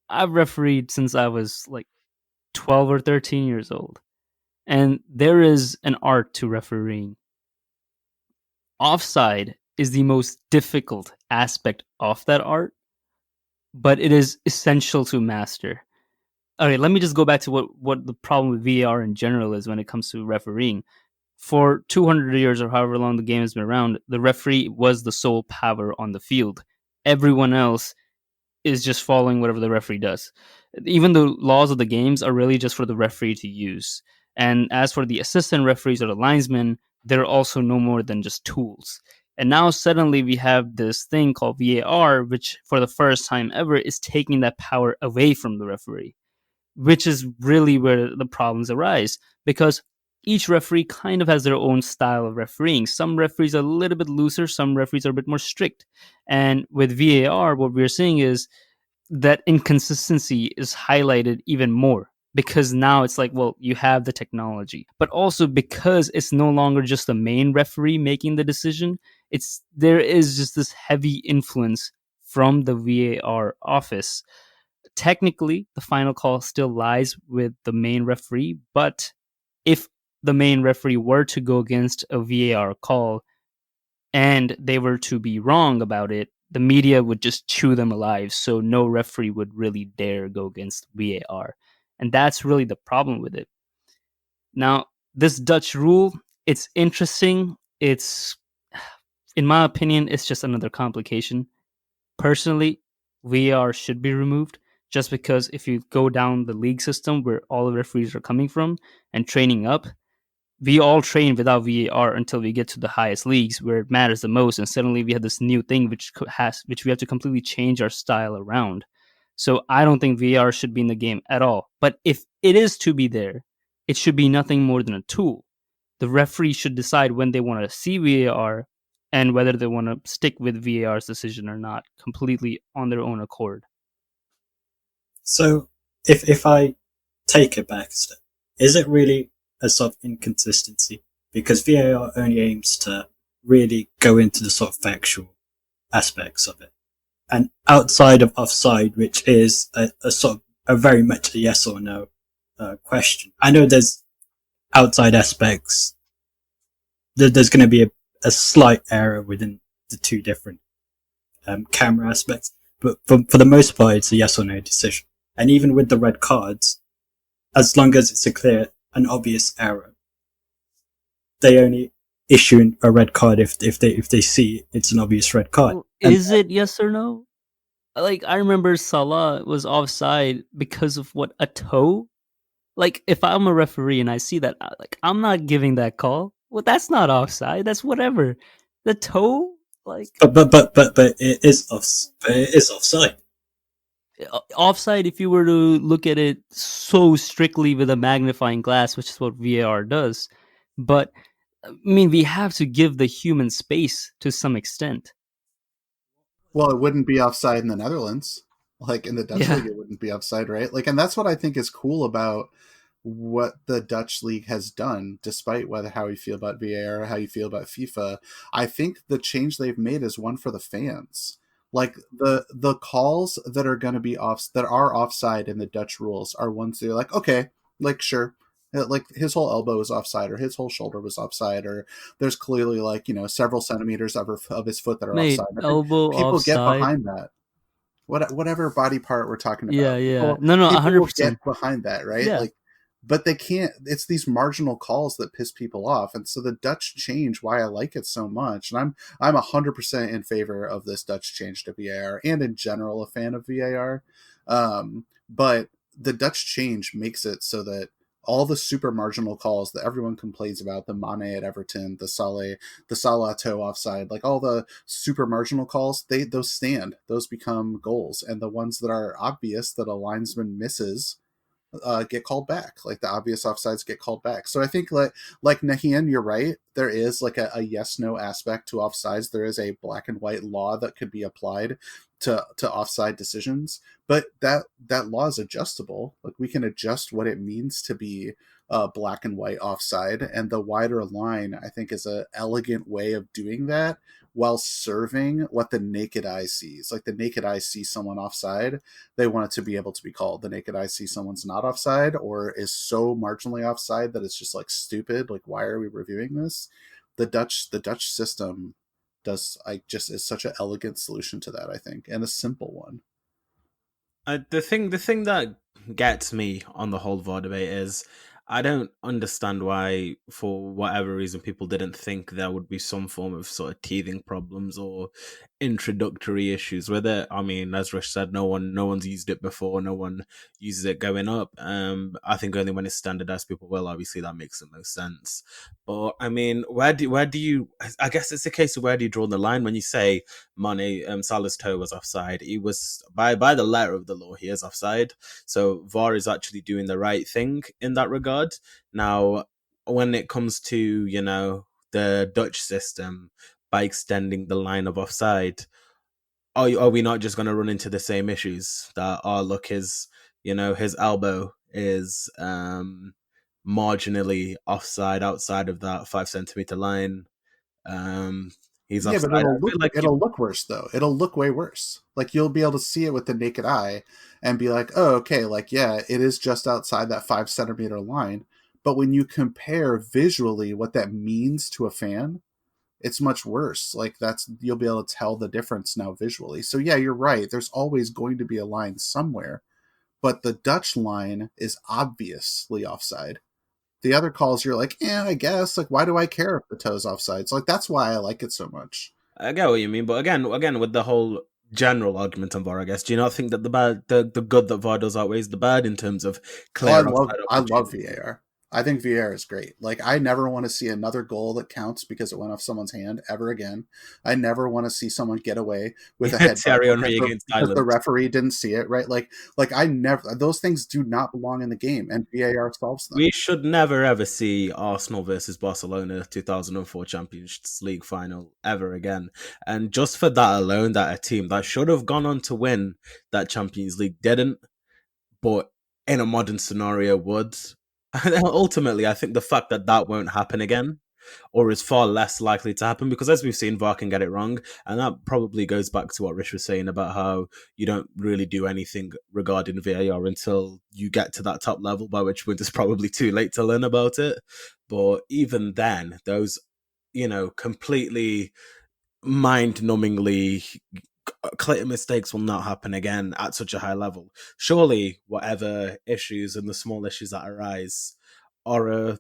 I've refereed since I was like 12 or 13 years old. And there is an art to refereeing. Offside is the most difficult aspect of that art, but it is essential to master. Okay, let me just go back to what the problem with VAR in general is when it comes to refereeing. For 200 years or however long the game has been around, the referee was the sole power on the field. Everyone else is just following whatever the referee does. Even the laws of the games are really just for the referee to use. And as for the assistant referees or the linesmen, they're also no more than just tools. And now suddenly we have this thing called VAR, which for the first time ever is taking that power away from the referee, which is really where the problems arise, because each referee kind of has their own style of refereeing. Some referees are a little bit looser, some referees are a bit more strict. And with VAR, what we're seeing is that inconsistency is highlighted even more, because now it's like, well, you have the technology, but also because it's no longer just the main referee making the decision. There is just this heavy influence from the VAR office. Technically, the final call still lies with the main referee, but if the main referee were to go against a VAR call and they were to be wrong about it, the media would just chew them alive. So no referee would really dare go against VAR. And that's really the problem with it. Now, this Dutch rule, it's interesting. It's, in my opinion, it's just another complication. Personally, VAR should be removed, just because if you go down the league system where all the referees are coming from and training up, we all train without VAR until we get to the highest leagues where it matters the most, and suddenly we have this new thing which we have to completely change our style around. So I don't think VAR should be in the game at all. But if it is to be there, it should be nothing more than a tool. The referee should decide when they want to see VAR and whether they want to stick with VAR's decision or not, completely on their own accord. So if I take it back a step, is it really a sort of inconsistency? Because VAR only aims to really go into the sort of factual aspects of it. And outside of offside, which is a sort of a very much a yes or no question. I know there's outside aspects. There's going to be a slight error within the two different camera aspects. But for the most part, it's a yes or no decision. And even with the red cards, as long as it's a clear and obvious error, they only issue a red card if they see it's an obvious red card. Is it yes or no? Like, I remember Salah was offside because of what, a toe? Like, if I'm a referee and I see that, like, I'm not giving that call. Well, that's not offside. That's whatever. The toe, like, but it is offside. Offside, if you were to look at it so strictly with a magnifying glass, which is what VAR does. But I mean, we have to give the human space to some extent. Well, it wouldn't be offside in the Netherlands. Like in the Dutch league, it wouldn't be offside, right? Like, and that's what I think is cool about what the Dutch league has done, despite how you feel about VAR or how you feel about FIFA. I think the change they've made is one for the fans. Like the calls that are going to be that are offside in the Dutch rules are ones that you're like, okay, like sure, like his whole elbow was offside or his whole shoulder was offside, or there's clearly like, several centimeters of his foot that are offside. Elbow people offside. Get behind that. Whatever body part we're talking about. Yeah. No, 100%. Get behind that, right? Yeah. Like, but they can't. It's these marginal calls that piss people off, and so the Dutch change, why I like it so much, and I'm 100% in favor of this Dutch change to VAR, and in general a fan of VAR. But the Dutch change makes it so that all the super marginal calls that everyone complains about, the Mane at Everton, the Salah toe offside, like all the super marginal calls, those stand, those become goals, and the ones that are obvious that a linesman misses get called back. Like the obvious offsides get called back. So I think like Nahian, you're right. There is like a yes-no aspect to offsides. There is a black and white law that could be applied to offside decisions, but that law is adjustable. Like we can adjust what it means to be black and white offside, and the wider line, I think, is an elegant way of doing that while serving what the naked eye sees. Like the naked eye sees someone offside, they want it to be able to be called. The naked eye sees someone's not offside or is so marginally offside that it's just like stupid. Like, why are we reviewing this? The Dutch system is such an elegant solution to that, I think, and a simple one. The thing that gets me on the whole VAR debate is I don't understand why, for whatever reason, people didn't think there would be some form of sort of teething problems or introductory issues with it. I mean, as Rush said, no one's used it before. No one uses it going up. I think only when it's standardized, people will. Obviously, that makes the most sense. But I mean, where do you? I guess it's a case of where do you draw the line when you say Mane, Salah's toe was offside. He was by the letter of the law, he is offside. So VAR is actually doing the right thing in that regard. Now, when it comes to, the Dutch system, by extending the line of offside, are we not just going to run into the same issues that, look, his his elbow is marginally offside outside of that 5 centimeter line. He's Yeah, offside. but I feel like it'll look worse though. It'll look way worse. Like you'll be able to see it with the naked eye and be like, oh, okay, like yeah, it is just outside that 5 centimeter line. But when you compare visually what that means to a fan, it's much worse. Like you'll be able to tell the difference now visually. So yeah, you're right. There's always going to be a line somewhere, but the Dutch line is obviously offside. The other calls, you're like, I guess. Like, why do I care if the toe's offside? So, like, that's why I like it so much. I get what you mean, but again, with the whole general argument on VAR, I guess, do you not think that the good that VAR does outweighs the bad in terms of clear offside? I love VAR. I think VAR is great. Like, I never want to see another goal that counts because it went off someone's hand ever again. I never want to see someone get away with a head because the referee didn't see it, right? Like I never. Those things do not belong in the game, and VAR solves them. We should never ever see Arsenal versus Barcelona 2004 Champions League final ever again. And just for that alone, that a team that should have gone on to win that Champions League didn't, but in a modern scenario would. Ultimately, I think the fact that won't happen again, or is far less likely to happen, because as we've seen, VAR can get it wrong, and that probably goes back to what Rich was saying about how you don't really do anything regarding VAR until you get to that top level, by which point it's probably too late to learn about it. But even then, those, completely mind-numbingly clear mistakes will not happen again at such a high level. Surely whatever issues and the small issues that arise are a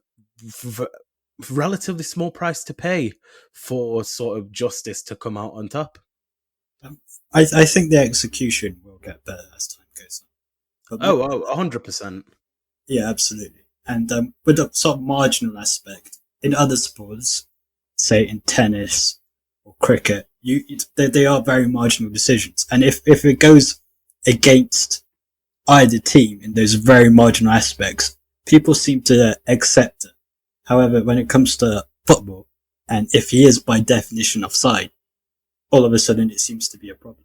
relatively small price to pay for sort of justice to come out on top. I think the execution will get better as time goes on. 100%. Yeah, absolutely. And with the sort of marginal aspect, in other sports, say in tennis or cricket, they are very marginal decisions. And if it goes against either team in those very marginal aspects, people seem to accept it. However, when it comes to football, and if he is by definition offside, all of a sudden it seems to be a problem.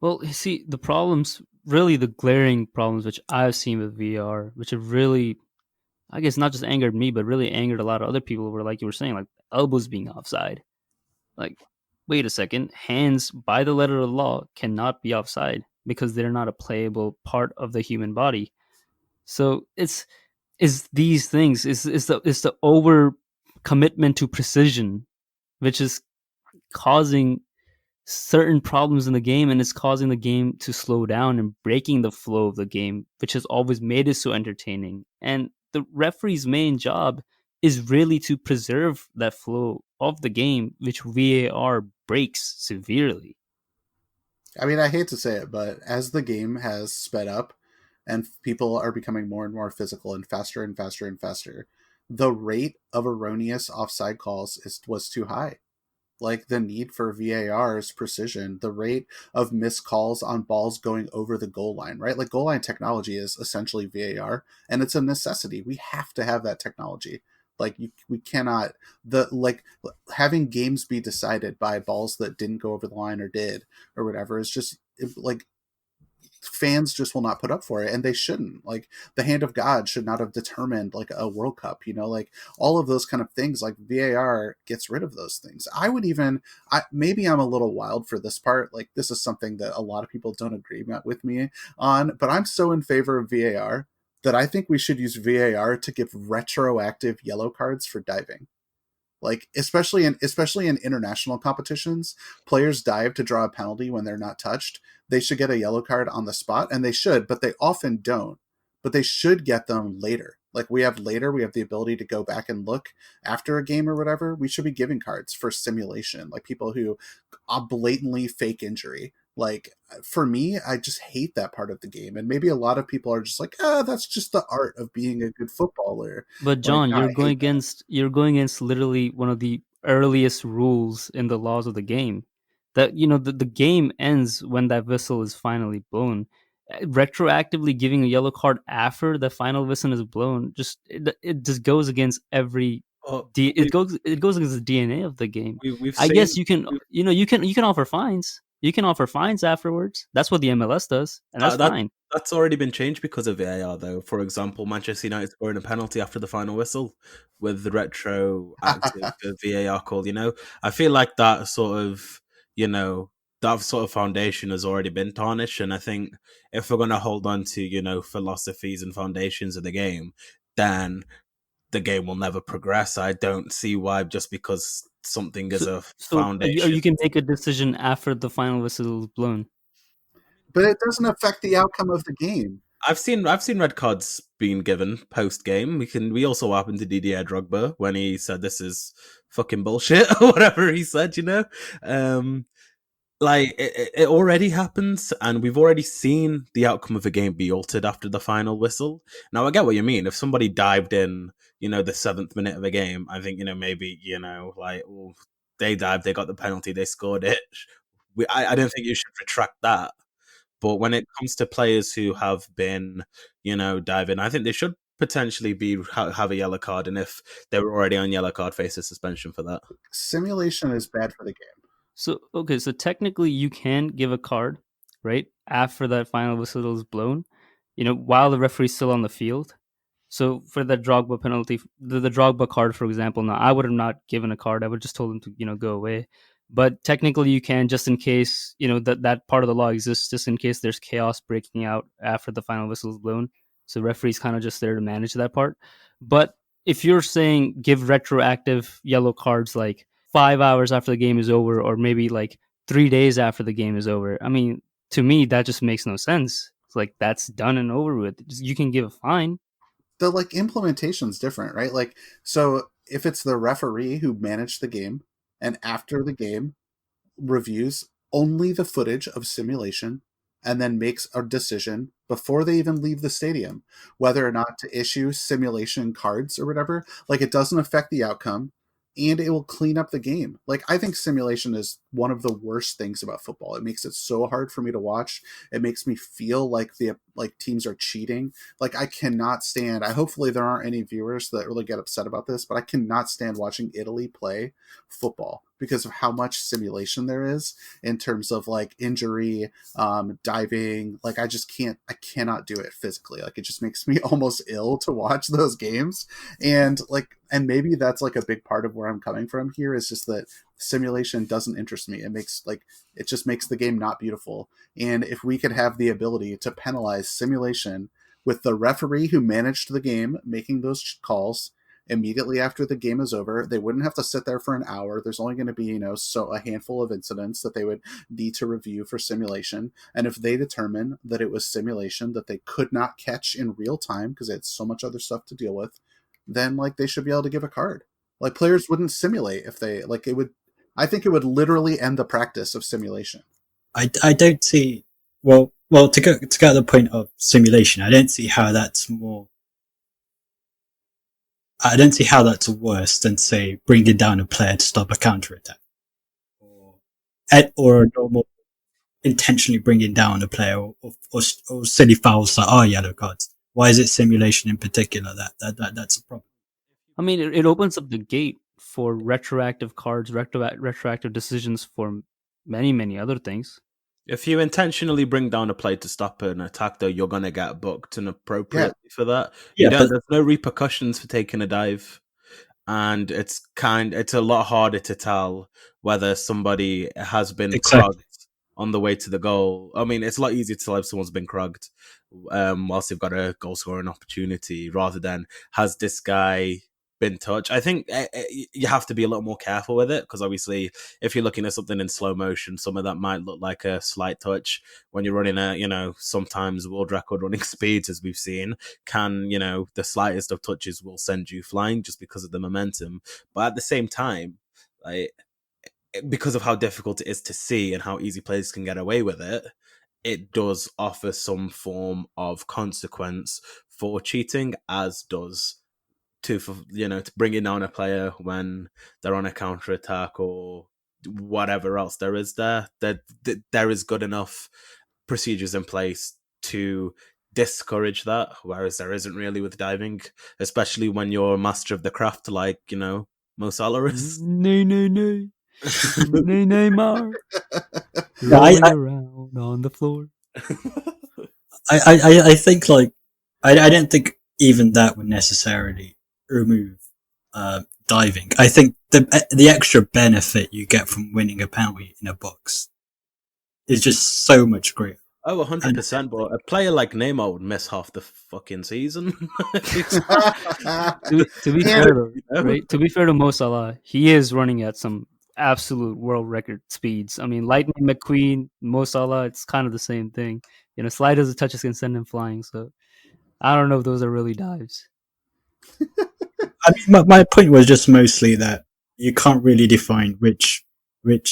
Well, you see, the problems, really the glaring problems which I've seen with VAR, which have really, I guess, not just angered me, but really angered a lot of other people, were like you were saying, like elbows being offside. Like, wait a second, hands by the letter of the law cannot be offside because they're not a playable part of the human body. So it's these things, is the over commitment to precision, which is causing certain problems in the game, and it's causing the game to slow down and breaking the flow of the game, which has always made it so entertaining. And the referee's main job is really to preserve that flow of the game, which VAR breaks severely. I mean, I hate to say it, but as the game has sped up and people are becoming more and more physical and faster and faster and faster, the rate of erroneous offside calls was too high. Like, the need for VAR's precision, the rate of missed calls on balls going over the goal line, right? Like, goal line technology is essentially VAR, and it's a necessity. We have to have that technology. Like, we cannot, having games be decided by balls that didn't go over the line or did or whatever is just, like, fans just will not put up for it, and they shouldn't. Like, the hand of God should not have determined like a World Cup, like all of those kind of things. Like, VAR gets rid of those things. Maybe I'm a little wild for this part. Like, this is something that a lot of people don't agree with me on, but I'm so in favor of VAR that I think we should use VAR to give retroactive yellow cards for diving. Like, especially in international competitions, players dive to draw a penalty when they're not touched. They should get a yellow card on the spot, and they should, but they often don't. But they should get them later. Like, we have the ability to go back and look after a game or whatever. We should be giving cards for simulation, like people who blatantly fake injury. Like, for me, I just hate that part of the game. And maybe a lot of people are just like, that's just the art of being a good footballer. But John, you're going against literally one of the earliest rules in the laws of the game. That, the game ends when that whistle is finally blown. Retroactively giving a yellow card after the final whistle is blown, it just goes against every. It goes against the DNA of the game. I guess you can offer fines. You can offer fines afterwards. That's what the MLS does, and that's fine. That's already been changed because of VAR, though. For example, Manchester United scoring a penalty after the final whistle with the retroactive VAR call. I feel like that sort of, that sort of foundation has already been tarnished. And I think if we're going to hold on to, philosophies and foundations of the game, then the game will never progress. I don't see why, just because something is a foundation. You can make a decision after the final whistle is blown. But it doesn't affect the outcome of the game. I've seen red cards being given post game. We also happened to Didier Drogba when he said this is fucking bullshit or whatever he said. Like it already happens, and we've already seen the outcome of a game be altered after the final whistle. Now I get what you mean. If somebody dived in, the 7th minute of a game, I think maybe they dived, they got the penalty, they scored it. I don't think you should retract that. But when it comes to players who have been, diving, I think they should potentially have a yellow card, and if they were already on yellow card, face a suspension for that. Simulation is bad for the game. So technically you can give a card, right, after that final whistle is blown, while the referee's still on the field. So for the Drogba penalty, the Drogba card, for example, now I would have not given a card. I would have just told him to, go away. But technically you can, just in case, that part of the law exists, just in case there's chaos breaking out after the final whistle is blown. So referee's kind of just there to manage that part. But if you're saying give retroactive yellow cards like 5 hours after the game is over, or maybe like 3 days after the game is over, I mean, to me, that just makes no sense. It's like, that's done and over with. You can give a fine. The implementation's different, right? So if it's the referee who managed the game and after the game reviews only the footage of simulation and then makes a decision before they even leave the stadium whether or not to issue simulation cards or whatever, it doesn't affect the outcome, and it will clean up the game. I think simulation is one of the worst things about football. It makes it so hard for me to watch. It makes me feel like teams are cheating. I cannot stand, hopefully there aren't any viewers that really get upset about this, but I cannot stand watching Italy play football because of how much simulation there is in terms of injury, diving. I cannot do it physically. It just makes me almost ill to watch those games. And maybe that's a big part of where I'm coming from here, is just that simulation doesn't interest me. It makes it just makes the game not beautiful. And if we could have the ability to penalize simulation with the referee who managed the game making those calls immediately after the game is over, they wouldn't have to sit there for an hour. There's only going to be, so a handful of incidents that they would need to review for simulation. And if they determine that it was simulation that they could not catch in real time because they had so much other stuff to deal with, then they should be able to give a card. Players wouldn't simulate if they it would. I think it would literally end the practice of simulation. I don't see, well to get to the point of simulation, I don't see how that's worse than, say, bringing down a player to stop a counter-attack, or a normal intentionally bringing down a player, or silly fouls that are yellow cards. Why is it simulation in particular that's a problem? I mean, it opens up the gate for retroactive cards, retroactive decisions for many, many other things. If you intentionally bring down a play to stop an attack, though, you're going to get booked and appropriately for that. There's no repercussions for taking a dive. And it's a lot harder to tell whether somebody has been clogged on the way to the goal. I mean, it's a lot easier to tell if someone's been clogged whilst they've got a goal scoring opportunity, rather than has this guy been touched. I think you have to be a little more careful with it, because obviously if you're looking at something in slow motion, some of that might look like a slight touch. When you're running sometimes world record running speeds, as we've seen, the slightest of touches will send you flying just because of the momentum. But at the same time, because of how difficult it is to see and how easy players can get away with it, it does offer some form of consequence for cheating, as does to bringing down a player when they're on a counter attack or whatever else there is there is good enough procedures in place to discourage that, whereas there isn't really with diving, especially when you're a master of the craft like Mo Salah is. No. Neymar. rolling around on the floor. I think like I don't think even that would necessarily remove diving. I think the extra benefit you get from winning a penalty in a box is just so much greater. Oh, 100%. But a player like Neymar would miss half the fucking season. To be fair, though, right? To be fair to Mo Salah, he is running at some absolute world record speeds. I mean, Lightning McQueen, Mo Salah, it's kind of the same thing. You know, slide as a touch can send him flying. So I don't know if those are really dives. I mean, my point was just mostly that you can't really define which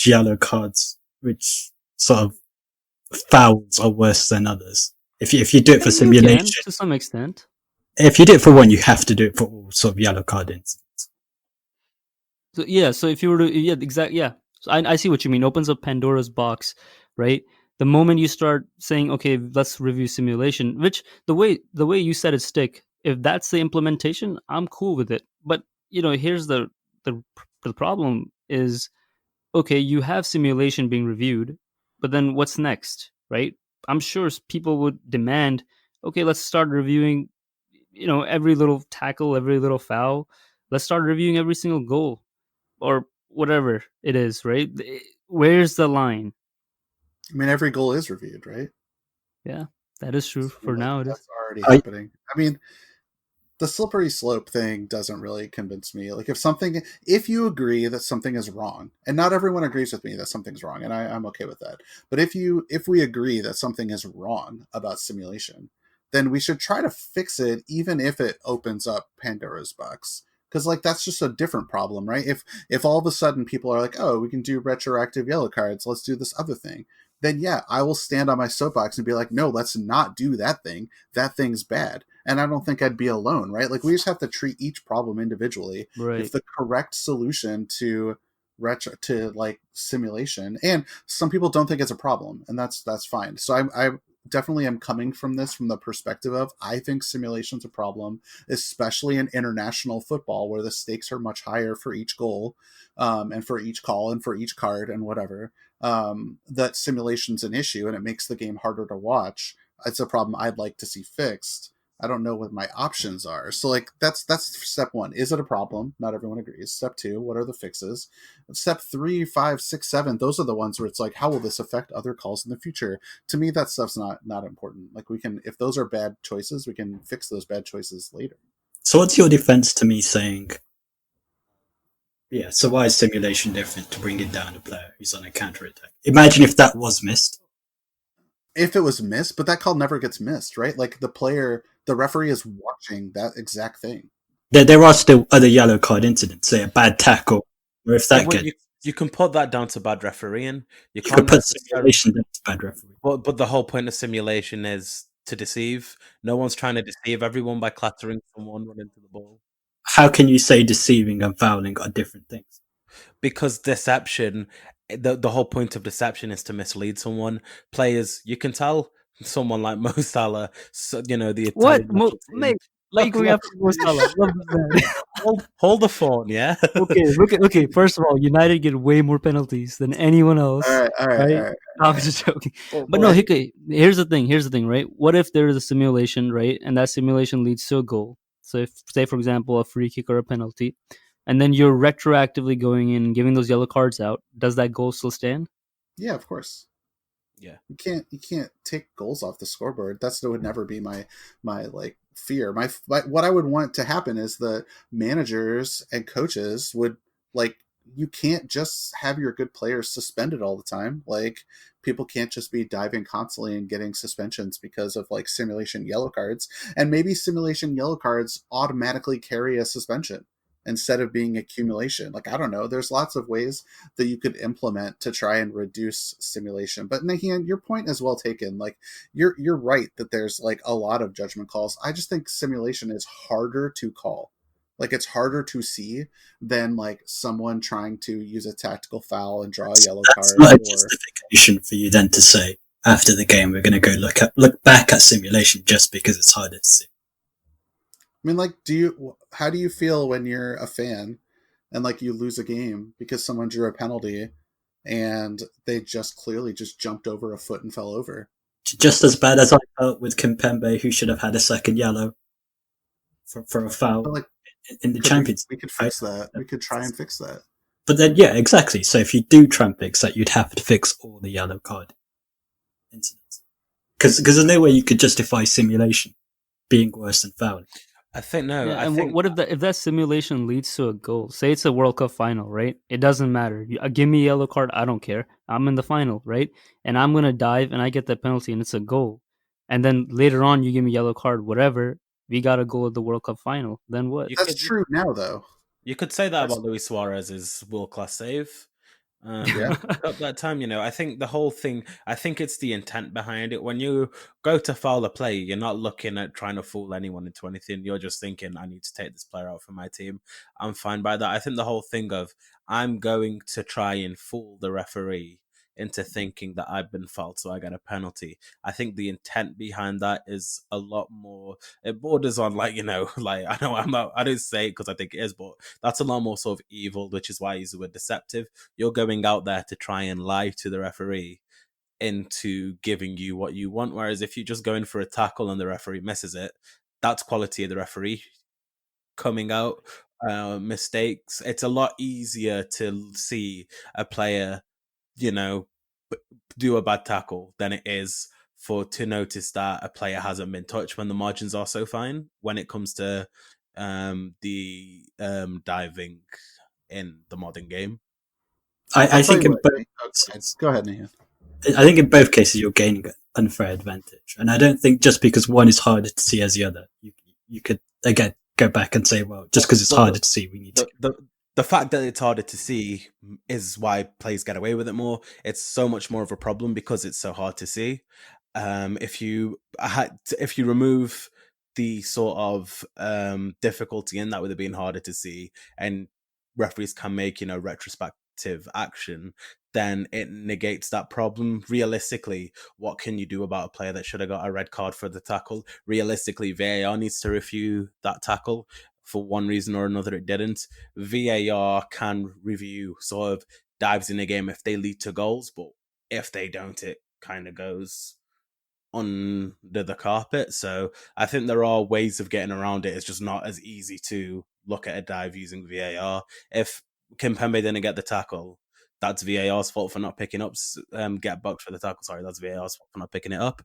yellow cards, which sort of fouls are worse than others. If you do it for simulation, to some extent. If you do it for one, you have to do it for all sort of yellow card incidents. So yeah, so if you were to exactly. So I see what you mean. Opens up Pandora's box, right? The moment you start saying, okay, let's review simulation, which the way you said it, Stick, if that's the implementation, I'm cool with it. But you know, here's the problem is, okay, you have simulation being reviewed, but then what's next, right? I'm sure people would demand, okay, let's start reviewing, you know, every little tackle, every little foul. Let's start reviewing every single goal or whatever it is, right? Where's the line? I mean, every goal is reviewed, right? Yeah, that is true. For now, it is. That's already happening. I mean, the slippery slope thing doesn't really convince me. Like, if you agree that something is wrong, and not everyone agrees with me that something's wrong, and I'm okay with that. But if we agree that something is wrong about simulation, then we should try to fix it, even if it opens up Pandora's box. Because like that's just a different problem, right? If all of a sudden people are like, oh, we can do retroactive yellow cards, let's do this other thing. Then yeah, I will stand on my soapbox and be like, no, let's not do that thing. That thing's bad. And I don't think I'd be alone, right? Like we just have to treat each problem individually. Right. If the correct solution to like simulation, and some people don't think it's a problem, and that's fine. So I definitely am coming from this from the perspective of I think simulation's a problem, especially in international football where the stakes are much higher for each goal, and for each call and for each card and whatever. That simulation's an issue and it makes the game harder to watch. It's a problem I'd like to see fixed. I don't know what my options are. So like that's step one. Is it a problem? Not everyone agrees. Step two, what are the fixes? Step 3, 5, 6, 7, those are the ones where it's like, how will this affect other calls in the future? To me, that stuff's not important. Like we can, if those are bad choices, we can fix those bad choices later. So what's your defense to me saying, yeah, so why is simulation different to bring it down a player who's on a counter-attack? Imagine if that was missed. If it was missed, but that call never gets missed, right? Like the referee is watching that exact thing. There are still other yellow card incidents, say a bad tackle, or if that gets... You can put that down to bad refereeing. You can put simulation down to bad refereeing. But the whole point of simulation is to deceive. No one's trying to deceive everyone by clattering someone running to the ball. How can you say deceiving and fouling are different things? Because deception, the whole point of deception is to mislead someone. Players, you can tell someone like Mo Salah, you know, the Italian mate. Like we have Mo Salah. Hold the phone, yeah. Okay. First of all, United get way more penalties than anyone else. All right. I'm just joking. But no, here's the thing, right? What if there is a simulation, right, and that simulation leads to a goal? So if, say, for example, a free kick or a penalty, and then you're retroactively going in and giving those yellow cards out, does that goal still stand? Yeah, of course. Yeah. You can't take goals off the scoreboard. That would never be my like fear. My what I would want to happen is that managers and coaches would like, you can't just have your good players suspended all the time. Like people can't just be diving constantly and getting suspensions because of like simulation yellow cards. And maybe simulation yellow cards automatically carry a suspension instead of being accumulation. Like, I don't know. There's lots of ways that you could implement to try and reduce simulation. But Nahian, your point is well taken. Like you're right that there's like a lot of judgment calls. I just think simulation is harder to call. Like it's harder to see than like someone trying to use a tactical foul and draw a yellow card. That's not a justification for you then to say after the game we're going to go look back at simulation just because it's harder to see. I mean, like, how do you feel when you're a fan and like you lose a game because someone drew a penalty and they just clearly just jumped over a foot and fell over. Just as bad as I felt with Kimpembe, who should have had a second yellow for a foul But, like, in the Champions. We could fix that. We could try and fix that. But then, yeah, exactly. So if you do try and fix that, you'd have to fix all the yellow card incidents. Because there's no way you could justify simulation being worse than fouling. I think no. Yeah, I and think what if that simulation leads to a goal? Say it's a World Cup final, right? It doesn't matter. Give me a yellow card. I don't care. I'm in the final, right? And I'm gonna dive and I get the penalty and it's a goal. And then later on, you give me a yellow card. Whatever. We got a goal at the World Cup final. Then what? That's true now, though. You could say that about Luis Suarez's world-class save. Yeah. At that time, I think the whole thing, I think it's the intent behind it. When you go to foul a play, you're not looking at trying to fool anyone into anything. You're just thinking, I need to take this player out for my team. I'm fine by that. I think the whole thing of, I'm going to try and fool the referee into thinking that I've been fouled, so I get a penalty. I think the intent behind that is a lot more. It borders on like I know I don't say it because I think it is, but that's a lot more sort of evil, which is why I use the word deceptive. You're going out there to try and lie to the referee into giving you what you want. Whereas if you just go in for a tackle and the referee misses it, that's quality of the referee coming out. Mistakes. It's a lot easier to see a player do a bad tackle than it is to notice that a player hasn't been touched when the margins are so fine when it comes to the diving in the modern game. I think in both go ahead, Nathan. I think in both cases you're gaining an unfair advantage, and I don't think just because one is harder to see as the other, you could again go back and say, well, just because it's harder to see, we need to. The fact that it's harder to see is why players get away with it more. It's so much more of a problem because it's so hard to see. If you remove the sort of difficulty in that, with it being harder to see, and referees can make retrospective action, then it negates that problem. Realistically, what can you do about a player that should have got a red card for the tackle? Realistically, VAR needs to review that tackle. For one reason or another, it didn't. VAR can review sort of dives in a game if they lead to goals, but if they don't, it kind of goes under the carpet. So I think there are ways of getting around it. It's just not as easy to look at a dive using VAR. If Kimpembe didn't get the tackle, that's VAR's fault for not picking up. Get booked for the tackle. Sorry, that's VAR's fault for not picking it up.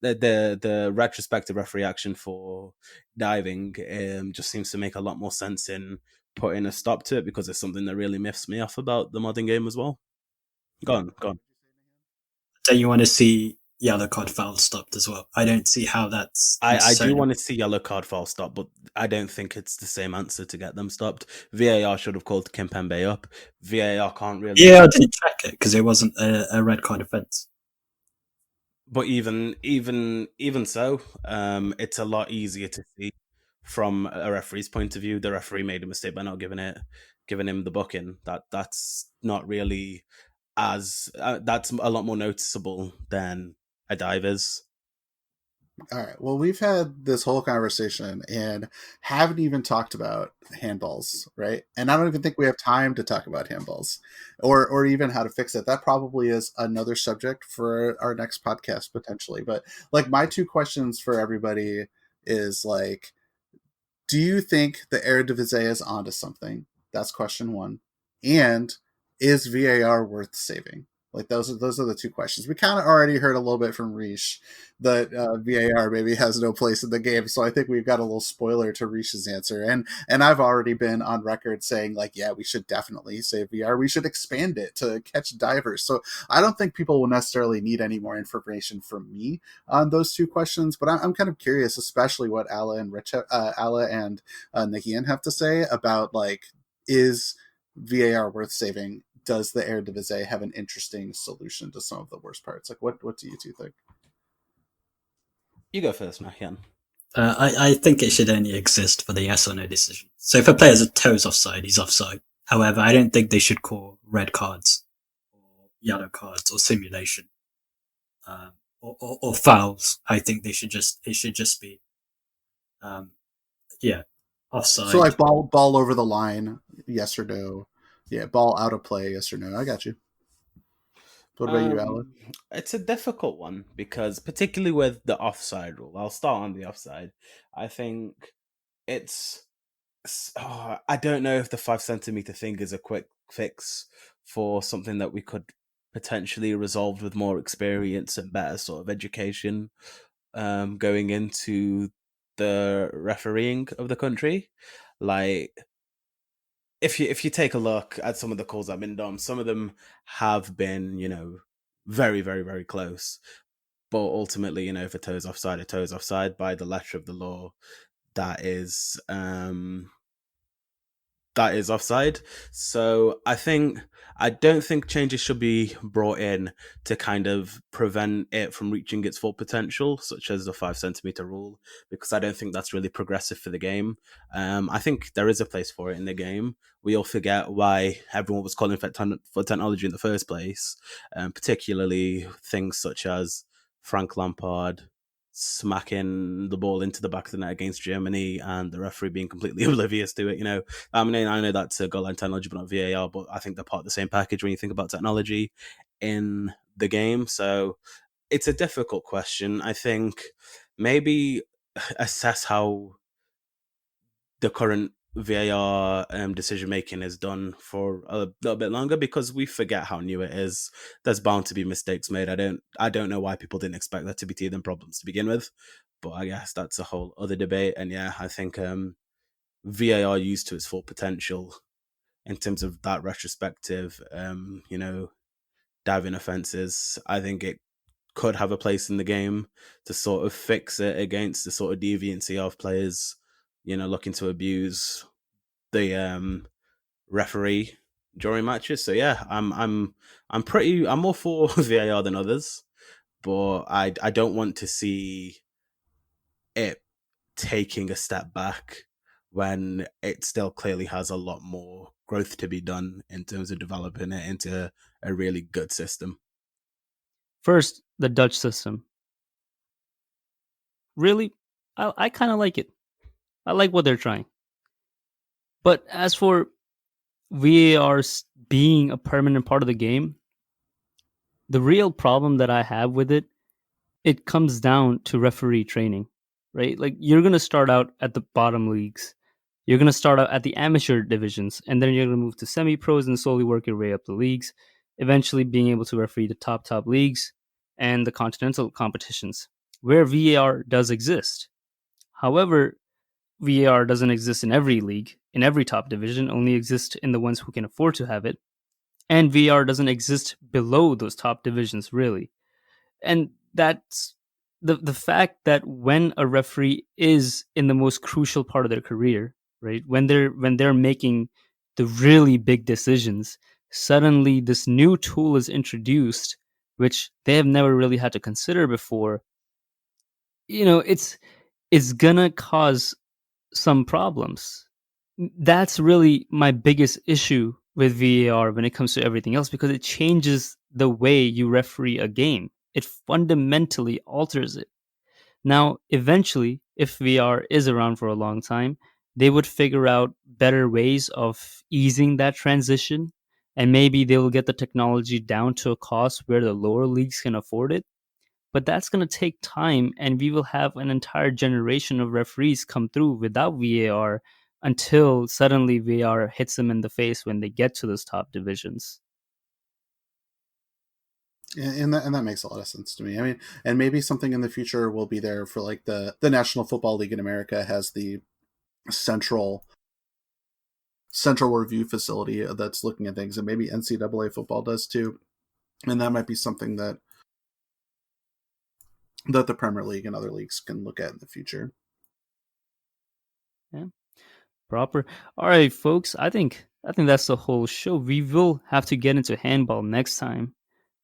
The retrospective referee action for diving just seems to make a lot more sense in putting a stop to it, because it's something that really miffs me off about the modern game as well. Go on. Don't you want to see yellow card foul stopped as well? I don't see how that's. I do want to see yellow card foul stopped, but I don't think it's the same answer to get them stopped. VAR should have called Kimpembe up. VAR can't really. Yeah, I didn't check it because it wasn't a red card offence. But even so, it's a lot easier to see from a referee's point of view. The referee made a mistake by not giving him the booking. That's not really as that's a lot more noticeable than a dive is. All right. Well, we've had this whole conversation and haven't even talked about handballs, right? And I don't even think we have time to talk about handballs or even how to fix it. That probably is another subject for our next podcast potentially. But like, my two questions for everybody is like, do you think the Eredivisie is onto something? That's question one. And is VAR worth saving? Like, those are the two questions. We kind of already heard a little bit from Rish that VAR maybe has no place in the game. So I think we've got a little spoiler to Rish's answer. And I've already been on record saying, like, yeah, we should definitely save VAR. We should expand it to catch divers. So I don't think people will necessarily need any more information from me on those two questions. But I'm kind of curious, especially what Ala and Nahian have to say about, like, is VAR worth saving? Does the Eredivisie have an interesting solution to some of the worst parts? Like, what do you two think? You go first, Nahian. I think it should only exist for the yes or no decision. So if a player's a toes offside, he's offside. However, I don't think they should call red cards or yellow cards or simulation or fouls. I think it should just be offside. So like ball over the line, yes or no? Yeah, ball out of play, yes or no? I got you. What about you, Alan? It's a difficult one because, particularly with the offside rule, I'll start on the offside. I think it's. I don't know if the 5 centimeter thing is a quick fix for something that we could potentially resolve with more experience and better sort of education going into the refereeing of the country. Like, if you take a look at some of the calls that have been done, some of them have been, very, very, very close. But ultimately, if a toe is offside by the letter of the law. That is offside. So I don't think changes should be brought in to kind of prevent it from reaching its full potential, such as the 5 centimeter rule, because I don't think that's really progressive for the game. I think there is a place for it in the game. We all forget why everyone was calling for technology in the first place, particularly things such as Frank Lampard smacking the ball into the back of the net against Germany and the referee being completely oblivious to it. I know that's a goal line technology but not VAR, but I think they're part of the same package when you think about technology in the game. So it's a difficult question. I think maybe assess how the current VAR decision making is done for a little bit longer, because we forget how new it is. There's bound to be mistakes made. I don't know why people didn't expect there to be teething problems to begin with, but I guess that's a whole other debate. And yeah, I think VAR used to its full potential in terms of that retrospective, diving offences. I think it could have a place in the game to sort of fix it against the sort of deviancy of players, looking to abuse the referee during matches. So yeah, I'm more for VAR than others, but I don't want to see it taking a step back when it still clearly has a lot more growth to be done in terms of developing it into a really good system. First, the Dutch system. Really, I kind of like it. I like what they're trying. But as for VAR being a permanent part of the game, the real problem that I have with it comes down to referee training, right? Like, you're going to start out at the bottom leagues. You're going to start out at the amateur divisions, and then you're going to move to semi-pros and slowly work your way up the leagues, eventually being able to referee the top leagues and the continental competitions, where VAR does exist. However, VAR doesn't exist in every league, in every top division, only exists in the ones who can afford to have it. And VAR doesn't exist below those top divisions, really. And that's the fact that when a referee is in the most crucial part of their career, right, when they're making the really big decisions, suddenly this new tool is introduced, which they have never really had to consider before. It's gonna cause some problems. That's really my biggest issue with VAR when it comes to everything else, because it changes the way you referee a game. It fundamentally alters it. Now, eventually, if VAR is around for a long time, they would figure out better ways of easing that transition, and maybe they will get the technology down to a cost where the lower leagues can afford it. But that's going to take time, and we will have an entire generation of referees come through without VAR until suddenly VAR hits them in the face when they get to those top divisions. And that makes a lot of sense to me. I mean, and maybe something in the future will be there for, like, the National Football League in America has the central review facility that's looking at things, and maybe NCAA football does too. And that might be something that the Premier League and other leagues can look at in the future. Yeah, proper. All right, folks. I think that's the whole show. We will have to get into handball next time,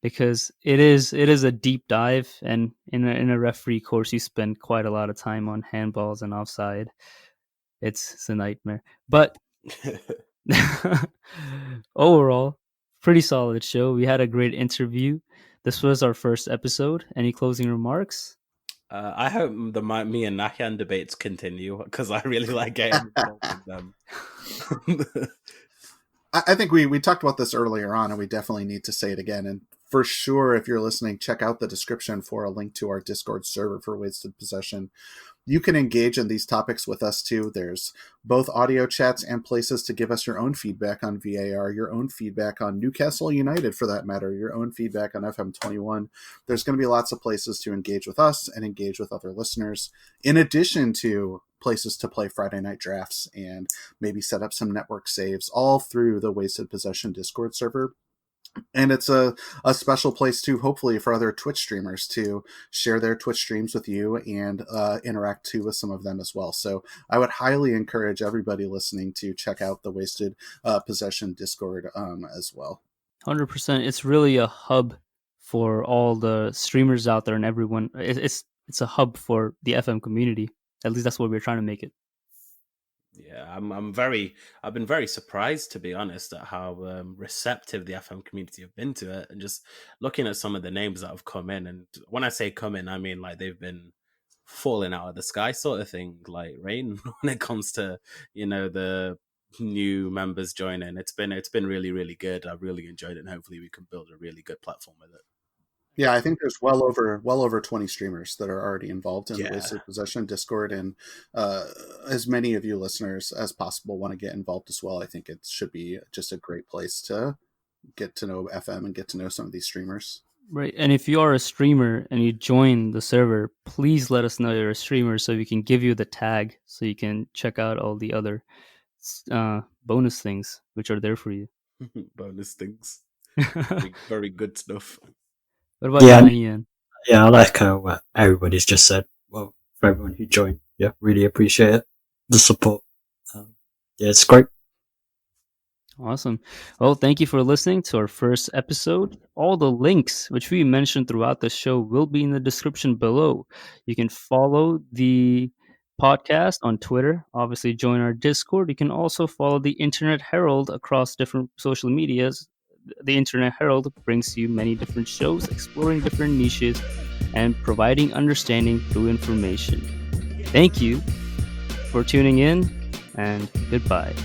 because it is a deep dive, and in a referee course, you spend quite a lot of time on handballs and offside. It's a nightmare. But overall, pretty solid show. We had a great interview. This was our first episode. Any closing remarks? I hope me and Nahyan debates continue, because I really like getting involved with them. I think we talked about this earlier on, and we definitely need to say it again. And for sure, if you're listening, check out the description for a link to our Discord server for Wasted Possession. You can engage in these topics with us too. There's both audio chats and places to give us your own feedback on VAR, your own feedback on Newcastle United for that matter, your own feedback on FM21. There's going to be lots of places to engage with us and engage with other listeners, in addition to places to play Friday night drafts and maybe set up some network saves, all through the Wasted Possession Discord server. And it's a special place too, hopefully, for other Twitch streamers to share their Twitch streams with you and interact too with some of them as well. So I would highly encourage everybody listening to check out the Wasted Possession Discord as well. 100%. It's really a hub for all the streamers out there and everyone. It's a hub for the FM community. At least that's what we're trying to make it. Yeah, I've been very surprised, to be honest, at how receptive the FM community have been to it, and just looking at some of the names that have come in. And when I say come in, I mean like they've been falling out of the sky sort of thing, like rain, when it comes to, you know, the new members joining. It's been really, really good. I've really enjoyed it, and hopefully we can build a really good platform with it. Yeah, I think there's well over 20 streamers that are already involved in the Wasted Possession Discord, and as many of you listeners as possible want to get involved as well. I think it should be just a great place to get to know FM and get to know some of these streamers. Right, and if you are a streamer and you join the server, please let us know you're a streamer so we can give you the tag so you can check out all the other bonus things which are there for you. Bonus things. Very good stuff. What about you, Ian? Yeah, I like what everybody's just said. Well, for everyone who joined, yeah, really appreciate it. The support. Yeah, it's great. Awesome. Well, thank you for listening to our first episode. All the links which we mentioned throughout the show will be in the description below. You can follow the podcast on Twitter. Obviously, join our Discord. You can also follow the Internet Herald across different social medias. The Internet Herald brings you many different shows, exploring different niches, and providing understanding through information. Thank you for tuning in, and goodbye.